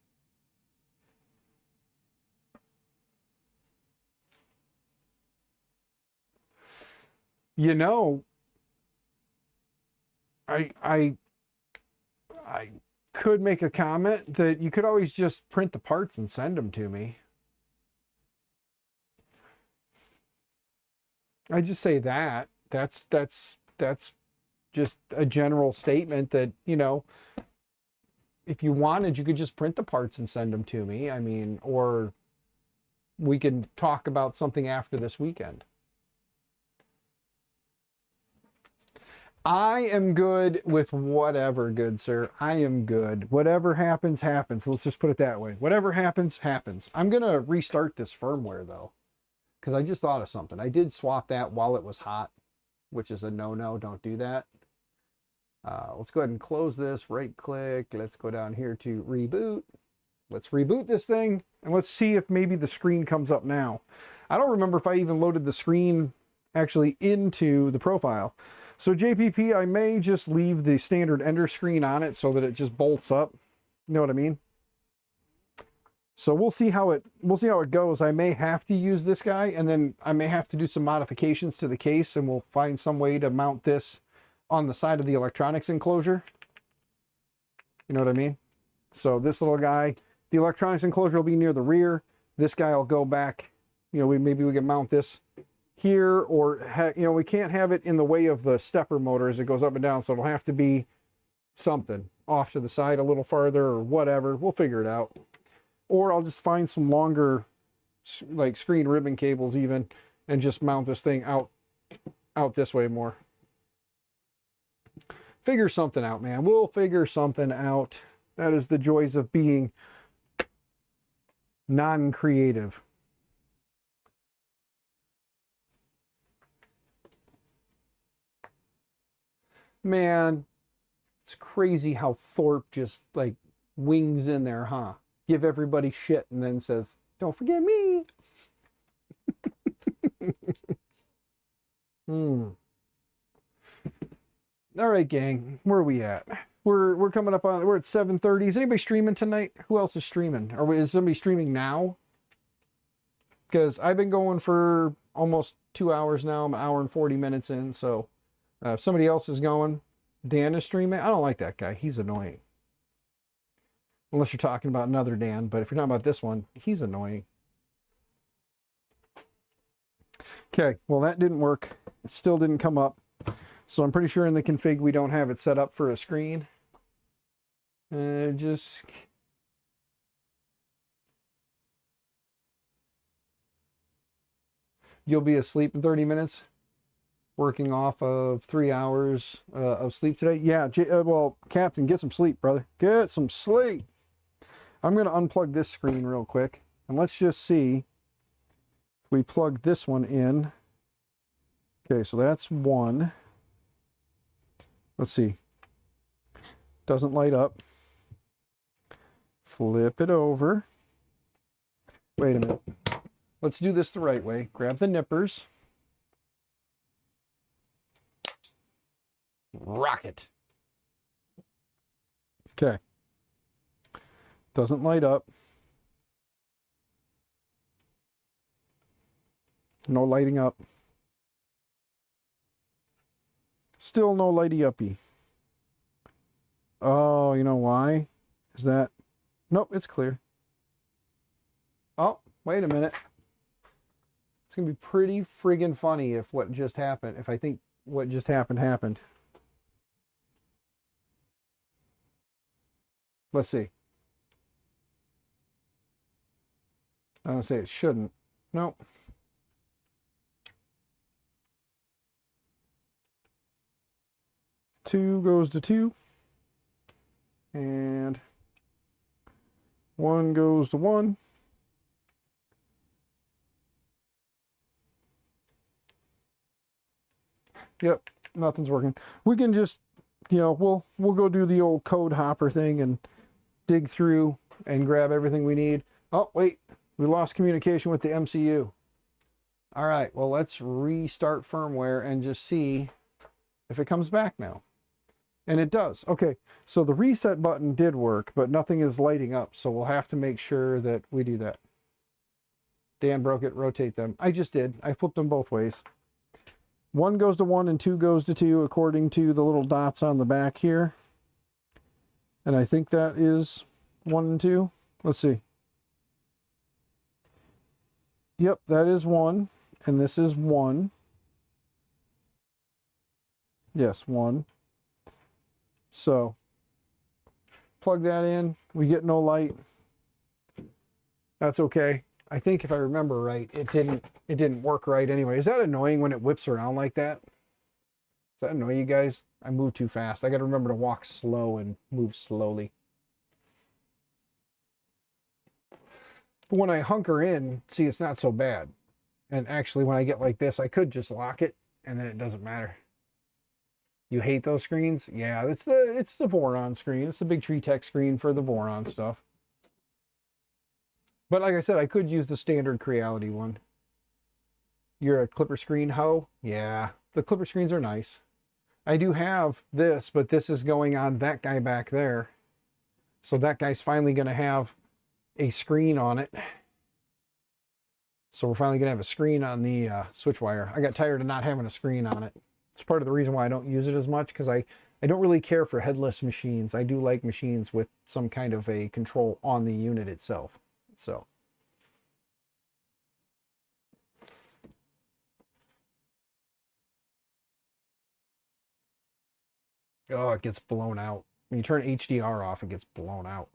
You know, I could make a comment that you could always just print the parts and send them to me. I just say that. That's just a general statement that, you know, if you wanted, you could just print the parts and send them to me. I mean, or we can talk about something after this weekend. I am good with whatever, good sir. I am good. Whatever happens, happens. Let's just put it that way. Whatever happens, happens. I'm going to restart this firmware, though, because I just thought of something. I did swap that while it was hot, which is a no-no. Don't do that. Let's go ahead and close this. Right-click. Let's go down here to reboot. let's reboot this thing and let's see if maybe the screen comes up now. I don't remember if I even loaded the screen actually into the profile. So JPP, I may just leave the standard Ender screen on it so that it just bolts up. You know what I mean? So we'll see how it goes. I may have to use this guy, and then I may have to do some modifications to the case, and we'll find some way to mount this on the side of the electronics enclosure. You know what I mean? So this little guy, the electronics enclosure will be near the rear. This guy will go back. You know, maybe we can mount this here, or you know, we can't have it in the way of the stepper motor as it goes up and down, so it'll have to be something off to the side a little farther or whatever. We'll figure it out. Or I'll just find some longer, like, screen ribbon cables even, and just mount this thing out this way more. Figure something out, man. We'll figure something out. That is the joys of being non-creative. Man, it's crazy how Thorpe just, like, wings in there, huh? Give everybody shit and then says, don't forget me. All right, gang, where are we at? We're coming up on, we're at 7:30. Is anybody streaming tonight? Who else is streaming? Is somebody streaming now? Because I've been going for almost 2 hours now. I'm an hour and 40 minutes in. So if somebody else is going, Dan is streaming. I don't like that guy. He's annoying. Unless you're talking about another Dan, but if you're talking about this one, he's annoying. Okay, well, that didn't work. It still didn't come up. So I'm pretty sure in the config we don't have it set up for a screen. You'll be asleep in 30 minutes? Working off of 3 hours of sleep today? Yeah, well, Captain, get some sleep, brother. Get some sleep. I'm going to unplug this screen real quick, and let's just see if we plug this one in. Okay, so that's one. Let's see. Doesn't light up. Flip it over. Wait a minute. Let's do this the right way. Grab the nippers. Rocket. Okay. Doesn't light up. No lighting up. Still no lighty uppy. Oh, you know why? Is that... Nope, it's clear. Oh, wait a minute. It's going to be pretty friggin' funny if what just happened, if I think what just happened. Let's see. I would say it shouldn't. Nope. Two goes to 2. And 1 goes to 1. Yep, nothing's working. We can just, you know, we'll go do the old code hopper thing and dig through and grab everything we need. Oh, wait. We lost communication with the MCU. All right, well, let's restart firmware and just see if it comes back now. And it does. Okay, so the reset button did work, but nothing is lighting up, so we'll have to make sure that we do that. Dan broke it. Rotate them. I just did. I flipped them both ways. 1 goes to 1 and 2 goes to 2 according to the little dots on the back here. And I think that is 1 and 2. Let's see. Yep, that is 1, and this is 1. Yes, 1. So, plug that in. We get no light. That's okay. I think if I remember right, it didn't work right anyway. Is that annoying when it whips around like that? Does that annoy you guys? I move too fast. I got to remember to walk slow and move slowly. But when I hunker in, see, it's not so bad. And actually, when I get like this, I could just lock it, and then it doesn't matter. You hate those screens? Yeah, it's the Voron screen. It's the Big Tree Tech screen for the Voron stuff. But like I said, I could use the standard Creality one. You're a Klipper screen hoe? Yeah, the Klipper screens are nice. I do have this, but this is going on that guy back there. So that guy's finally going to have a screen on it. So we're finally going to have a screen on the switch wire. I got tired of not having a screen on it. It's part of the reason why I don't use it as much, because I don't really care for headless machines. I do like machines with some kind of a control on the unit itself. So. Oh, it gets blown out. When you turn HDR off, it gets blown out.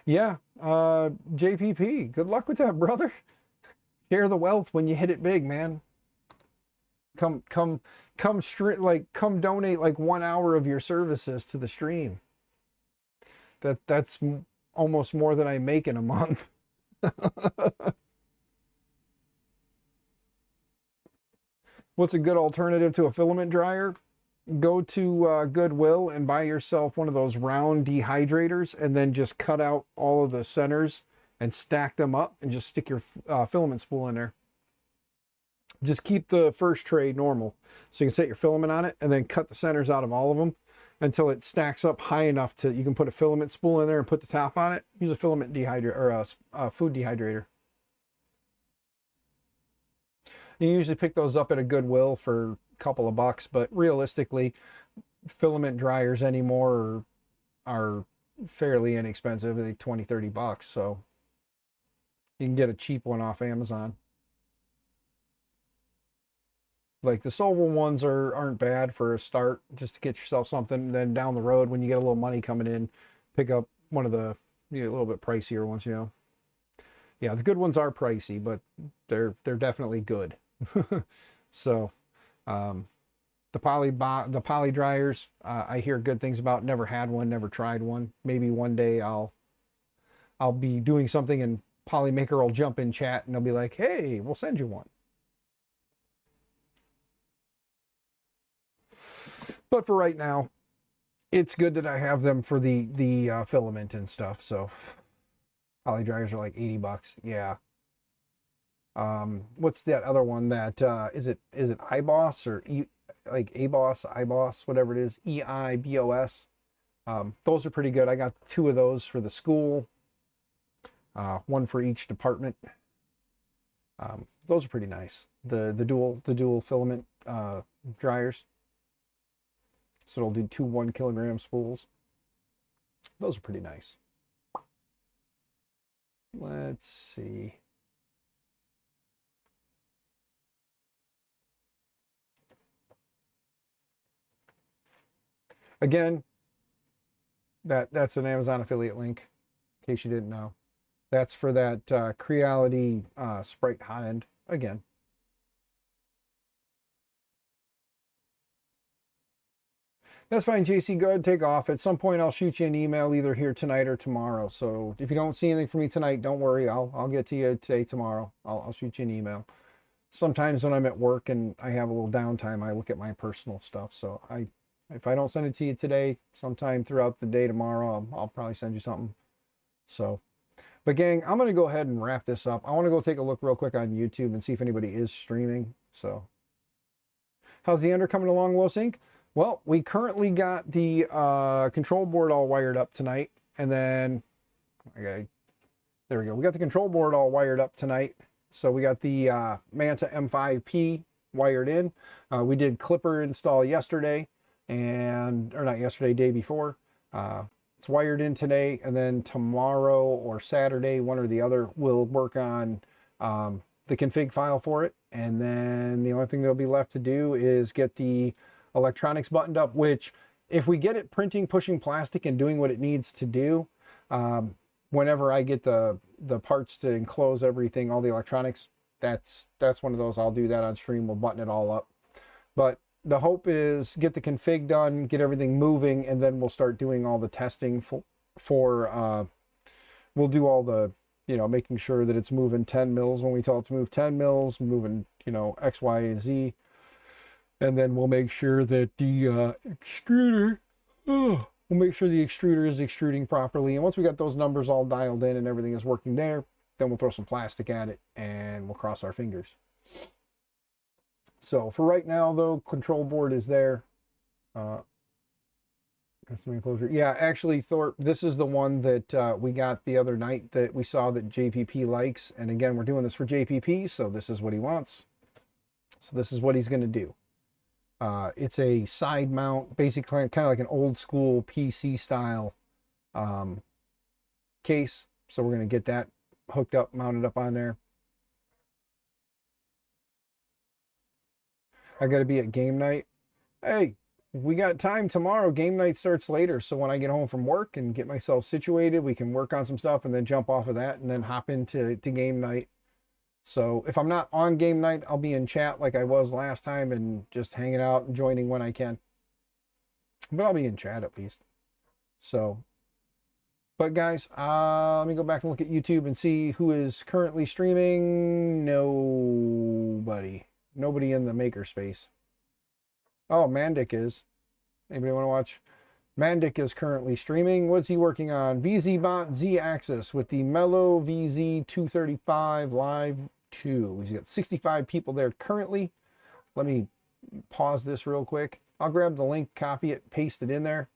Yeah, JPP, good luck with that, brother. Share the wealth when you hit it big, man. Come donate like 1 hour of your services to the stream. That's almost more than I make in a month. What's a good alternative to a filament dryer? Go to Goodwill and buy yourself one of those round dehydrators, and then just cut out all of the centers and stack them up and just stick your filament spool in there. Just keep the first tray normal so you can set your filament on it, and then cut the centers out of all of them until it stacks up high enough to you can put a filament spool in there and put the top on it. Use a filament dehydrator or a food dehydrator. You usually pick those up at a Goodwill for a couple of bucks, but realistically, filament dryers anymore are fairly inexpensive. I think 20, 30 bucks. So you can get a cheap one off Amazon. Like the Solval ones aren't bad for a start, just to get yourself something. Then down the road, when you get a little money coming in, pick up one of the a little bit pricier ones, you know. Yeah, the good ones are pricey, but they're definitely good. So the poly dryers, I hear good things about. Never had one, never tried one. Maybe one day I'll be doing something and Polymaker will jump in chat and they'll be like, hey, we'll send you one. But for right now, it's good that I have them for the filament and stuff. So poly dryers are like 80 bucks. Yeah. What's that other one that is it iBoss or like iBoss, whatever it is, EIBOS? Those are pretty good. I got 2 of those for the school, one for each department. Those are pretty nice. The dual filament dryers. So it'll do 2 1 kilogram spools. Those are pretty nice. Let's see. Again, that's an Amazon affiliate link, in case you didn't know. That's for that Creality Sprite hot end. Again. That's fine, JC. Go ahead and take off. At some point, I'll shoot you an email either here tonight or tomorrow. So if you don't see anything from me tonight, don't worry. I'll get to you today, tomorrow. I'll shoot you an email. Sometimes when I'm at work and I have a little downtime, I look at my personal stuff. So if I don't send it to you today, sometime throughout the day tomorrow, I'll probably send you something. So, but gang, I'm going to go ahead and wrap this up. I want to go take a look real quick on YouTube and see if anybody is streaming. So, how's the Ender coming along, Low Sync? Well, we currently got the control board all wired up tonight. And then, okay, there we go. We got the control board all wired up tonight. So we got the Manta M5P wired in. We did Klipper install yesterday. Or not yesterday, day before. It's wired in today, and then tomorrow or Saturday, one or the other, we'll work on the config file for it. And then the only thing that'll be left to do is get the electronics buttoned up, which if we get it printing, pushing plastic, and doing what it needs to do, whenever I get the parts to enclose everything, all the electronics, that's one of those. I'll do that on stream. We'll button it all up. But the hope is get the config done, get everything moving, and then we'll start doing all the testing for we'll do all the, you know, making sure that it's moving 10 mils when we tell it to move 10 mils, moving, you know, X, Y, and Z. And then we'll make sure that the extruder, we'll make sure the extruder is extruding properly. And once we got those numbers all dialed in and everything is working there, then we'll throw some plastic at it and we'll cross our fingers. So for right now, though, control board is there. Closure. Yeah, actually, Thorpe, this is the one that we got the other night that we saw that JPP likes. And again, we're doing this for JPP, so this is what he wants. So this is what he's going to do. It's a side mount, basically kind of like an old school PC style case. So we're going to get that hooked up, mounted up on there. I got to be at game night. Hey, we got time tomorrow. Game night starts later. So when I get home from work and get myself situated, we can work on some stuff and then jump off of that and then hop into game night. So if I'm not on game night, I'll be in chat like I was last time and just hanging out and joining when I can. But I'll be in chat at least. So, but guys, let me go back and look at YouTube and see who is currently streaming. Nobody in the makerspace. Oh, Mandic is. Anybody want to watch? Mandic is currently streaming. What's he working on? VZBot Z-Axis with the Mellow VZ235 Live 2. He's got 65 people there currently. Let me pause this real quick. I'll grab the link, copy it, paste it in there.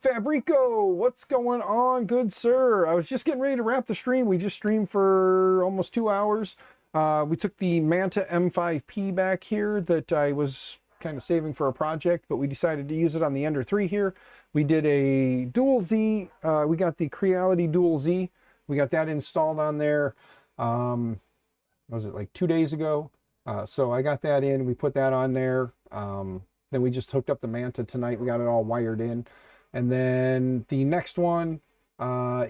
Fabrico, what's going on, good sir? I was just getting ready to wrap the stream. We just streamed for almost 2 hours. We took the Manta M5P back here that I was kind of saving for a project, but we decided to use it on the Ender 3 here. We did a dual Z. We got the Creality dual Z. We got that installed on there. Was it like 2 days ago? So I got that in. We put that on there. Then we just hooked up the Manta tonight. We got it all wired in. And then the next one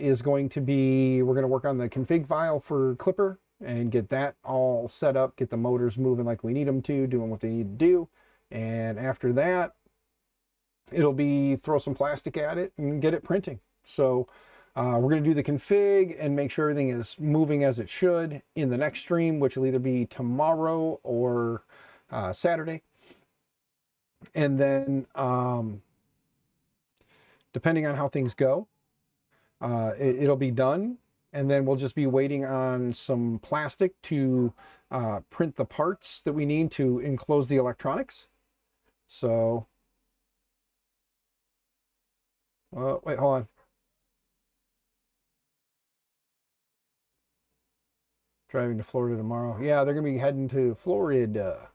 is going to be, we're going to work on the config file for Klipper and get that all set up, get the motors moving like we need them to, doing what they need to do. And after that, it'll be throw some plastic at it and get it printing. So we're going to do the config and make sure everything is moving as it should in the next stream, which will either be tomorrow or Saturday. And then depending on how things go, it'll be done. And then we'll just be waiting on some plastic to print the parts that we need to enclose the electronics. So, wait, hold on. Driving to Florida tomorrow. Yeah, they're going to be heading to Florida.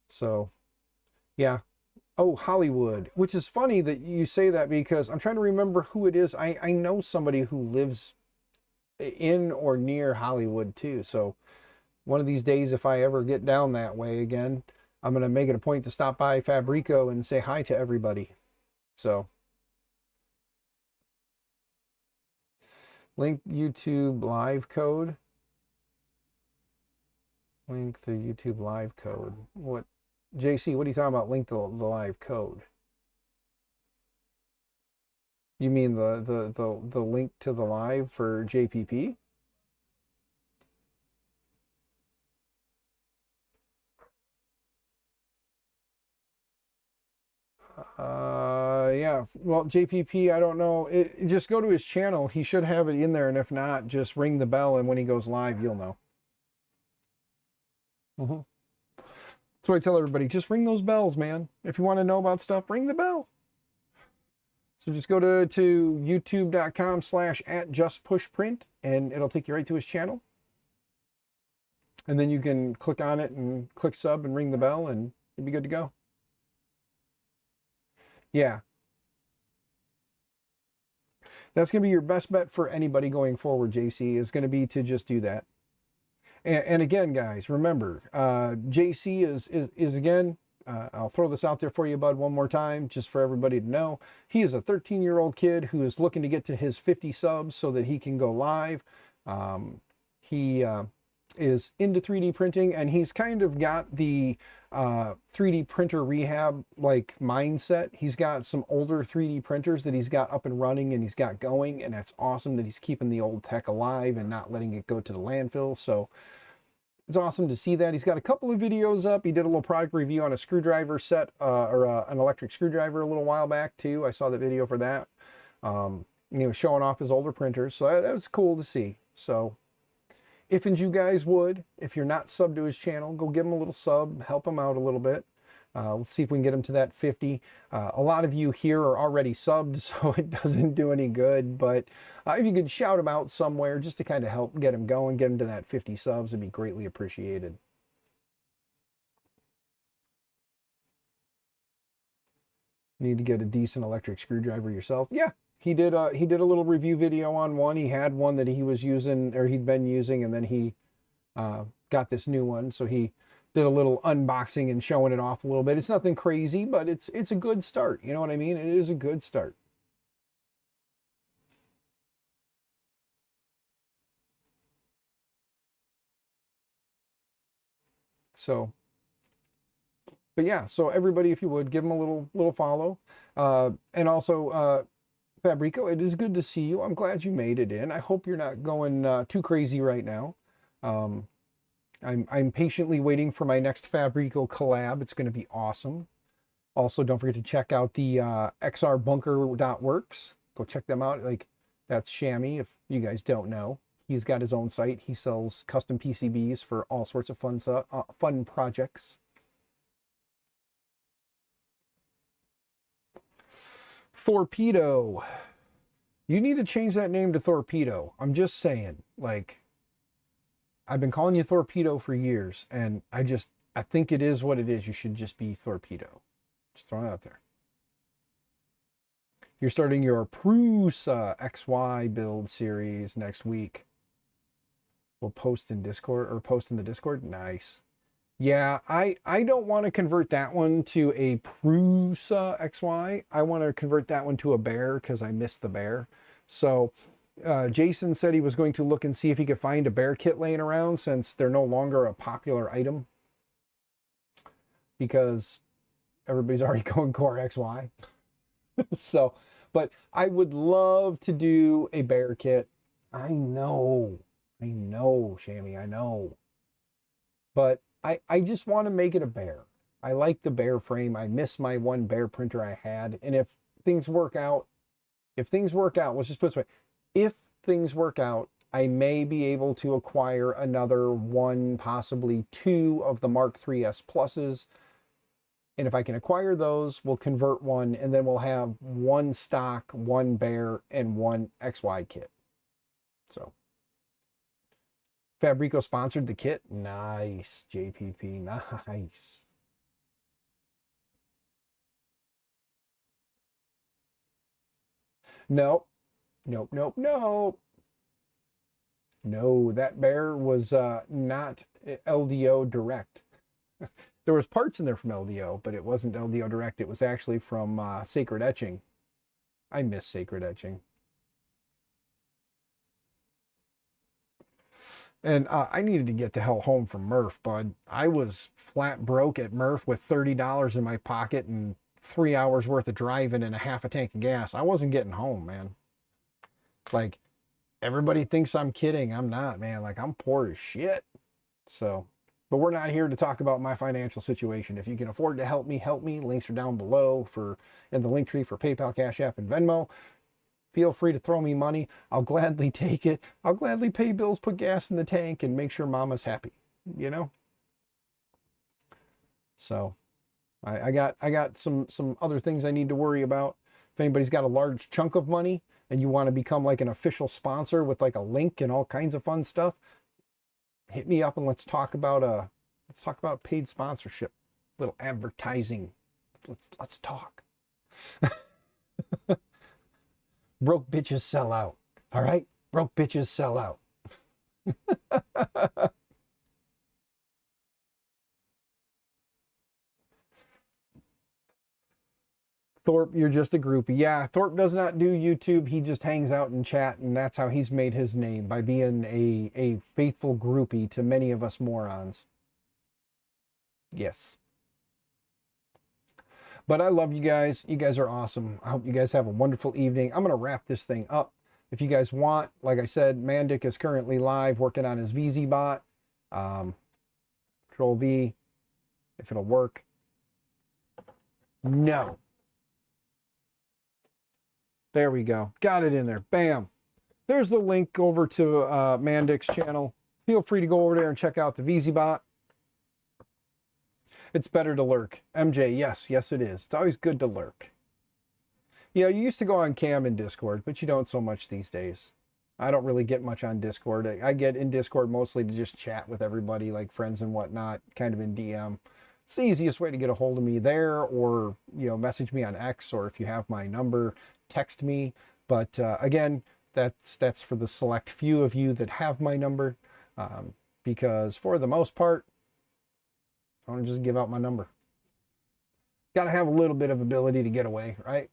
So, yeah. Oh, Hollywood, which is funny that you say that because I'm trying to remember who it is. I know somebody who lives in or near Hollywood too. So one of these days, if I ever get down that way again, I'm going to make it a point to stop by Fabrico and say hi to everybody. So link YouTube live code. Link the YouTube live code. What, JC, what are you talking about? Link the live code. You mean the link to the live for JPP? Yeah, well, JPP, I don't know. Just go to his channel. He should have it in there, and if not, just ring the bell, and when he goes live, you'll know. That's what I tell everybody. Just ring those bells, man. If you want to know about stuff, ring the bell. So just go to youtube.com/@justpushprint, and it'll take you right to his channel. And then you can click on it and click sub and ring the bell, and you'll be good to go. Yeah. That's going to be your best bet for anybody going forward, JC, is going to be to just do that. And again, guys, remember, JC is again, I'll throw this out there for you, bud, one more time, just for everybody to know. He is a 13-year-old kid who is looking to get to his 50 subs so that he can go live. He is into 3D printing, and he's kind of got the 3D printer rehab like mindset. He's got some older 3D printers that he's got up and running and he's got going, and it's awesome that he's keeping the old tech alive and not letting it go to the landfill. So it's awesome to see that. He's got a couple of videos up. He did a little product review on a screwdriver set, an electric screwdriver a little while back too. I saw the video for that. Showing off his older printers. So that was cool to see. So if you guys would, if you're not subbed to his channel, go give him a little sub, help him out a little bit. Let's see if we can get him to that 50. A lot of you here are already subbed, so it doesn't do any good. But if you could shout him out somewhere just to kind of help get him going, get him to that 50 subs, it'd be greatly appreciated. Need to get a decent electric screwdriver yourself? Yeah, he did a little review video on one. He had one that he was using, or he'd been using, and then he got this new one. So he did a little unboxing and showing it off a little bit. It's nothing crazy, but it's a good start. You know what I mean? It is a good start. So, but yeah, so everybody, if you would, give him a little follow. And also, Fabrico, it is good to see you. I'm glad you made it in. I hope you're not going too crazy right now. I'm patiently waiting for my next Fabrico collab. It's going to be awesome. Also, don't forget to check out the xrbunker.works. Go check them out. Like, that's Shammy, if you guys don't know. He's got his own site. He sells custom PCBs for all sorts of fun projects. Torpedo. You need to change that name to Torpedo. I'm just saying, like, I've been calling you Torpedo for years, and I think it is what it is. You should just be Torpedo. Just throwing it out there. You're starting your Prusa XY build series next week. We'll post in Discord, or post in the Discord. Nice. Yeah, I don't want to convert that one to a Prusa XY. I want to convert that one to a bear because I miss the bear. So Jason said he was going to look and see if he could find a bear kit laying around, since they're no longer a popular item because everybody's already going Core XY. So, but I would love to do a bear kit. I know, Shammy, I know. But I just want to make it a bear. I like the bear frame. I miss my one bear printer I had. And if things work out, let's just put it this way. If things work out, I may be able to acquire another one, possibly two of the Mark III's Pluses. And if I can acquire those, we'll convert one, and then we'll have one stock, one bear, and one XY kit. So Fabrico sponsored the kit. Nice, JPP, nice. Nope. No, that bear was not LDO direct. There was parts in there from LDO, but it wasn't LDO direct. It was actually from Sacred Etching. I miss Sacred Etching. And I needed to get the hell home from Murph, bud. I was flat broke at Murph with $30 in my pocket and 3 hours worth of driving and a half a tank of gas. I wasn't getting home, man. Like, everybody thinks I'm kidding. I'm not, man. Like, I'm poor as shit. So, but we're not here to talk about my financial situation. If you can afford to help me, help me. Links are down below in the link tree for PayPal, Cash App, and Venmo. Feel free to throw me money. I'll gladly take it. I'll gladly pay bills, put gas in the tank, and make sure mama's happy, you know? So I got some other things I need to worry about. If anybody's got a large chunk of money and you want to become like an official sponsor with like a link and all kinds of fun stuff, hit me up and let's talk about paid sponsorship, little advertising. Let's talk. Broke bitches sell out. All right? Broke bitches sell out. Thorpe, you're just a groupie. Yeah, Thorpe does not do YouTube. He just hangs out and chat, and that's how he's made his name, by being a faithful groupie to many of us morons. Yes. But I love you guys. You guys are awesome. I hope you guys have a wonderful evening. I'm going to wrap this thing up. If you guys want, like I said, Mandic is currently live working on his VZ bot. Control V, if it'll work. No. There we go. Got it in there. Bam. There's the link over to Mandic's channel. Feel free to go over there and check out the VZ bot. It's better to lurk. MJ, yes, yes it is. It's always good to lurk. You used to go on cam in Discord, but you don't so much these days. I don't really get much on Discord. I get in Discord mostly to just chat with everybody, like friends and whatnot, kind of in DM. It's the easiest way to get a hold of me there, or, message me on X, or if you have my number, text me. But again, that's for the select few of you that have my number, because for the most part, I want to just give out my number. Got to have a little bit of ability to get away, right?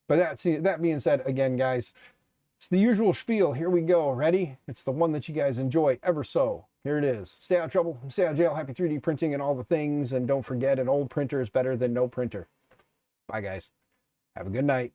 But that being said, again, guys, it's the usual spiel. Here we go. Ready? It's the one that you guys enjoy ever so. Here it is. Stay out of trouble, stay out of jail, happy 3D printing and all the things. And don't forget, an old printer is better than no printer. Bye, guys. Have a good night.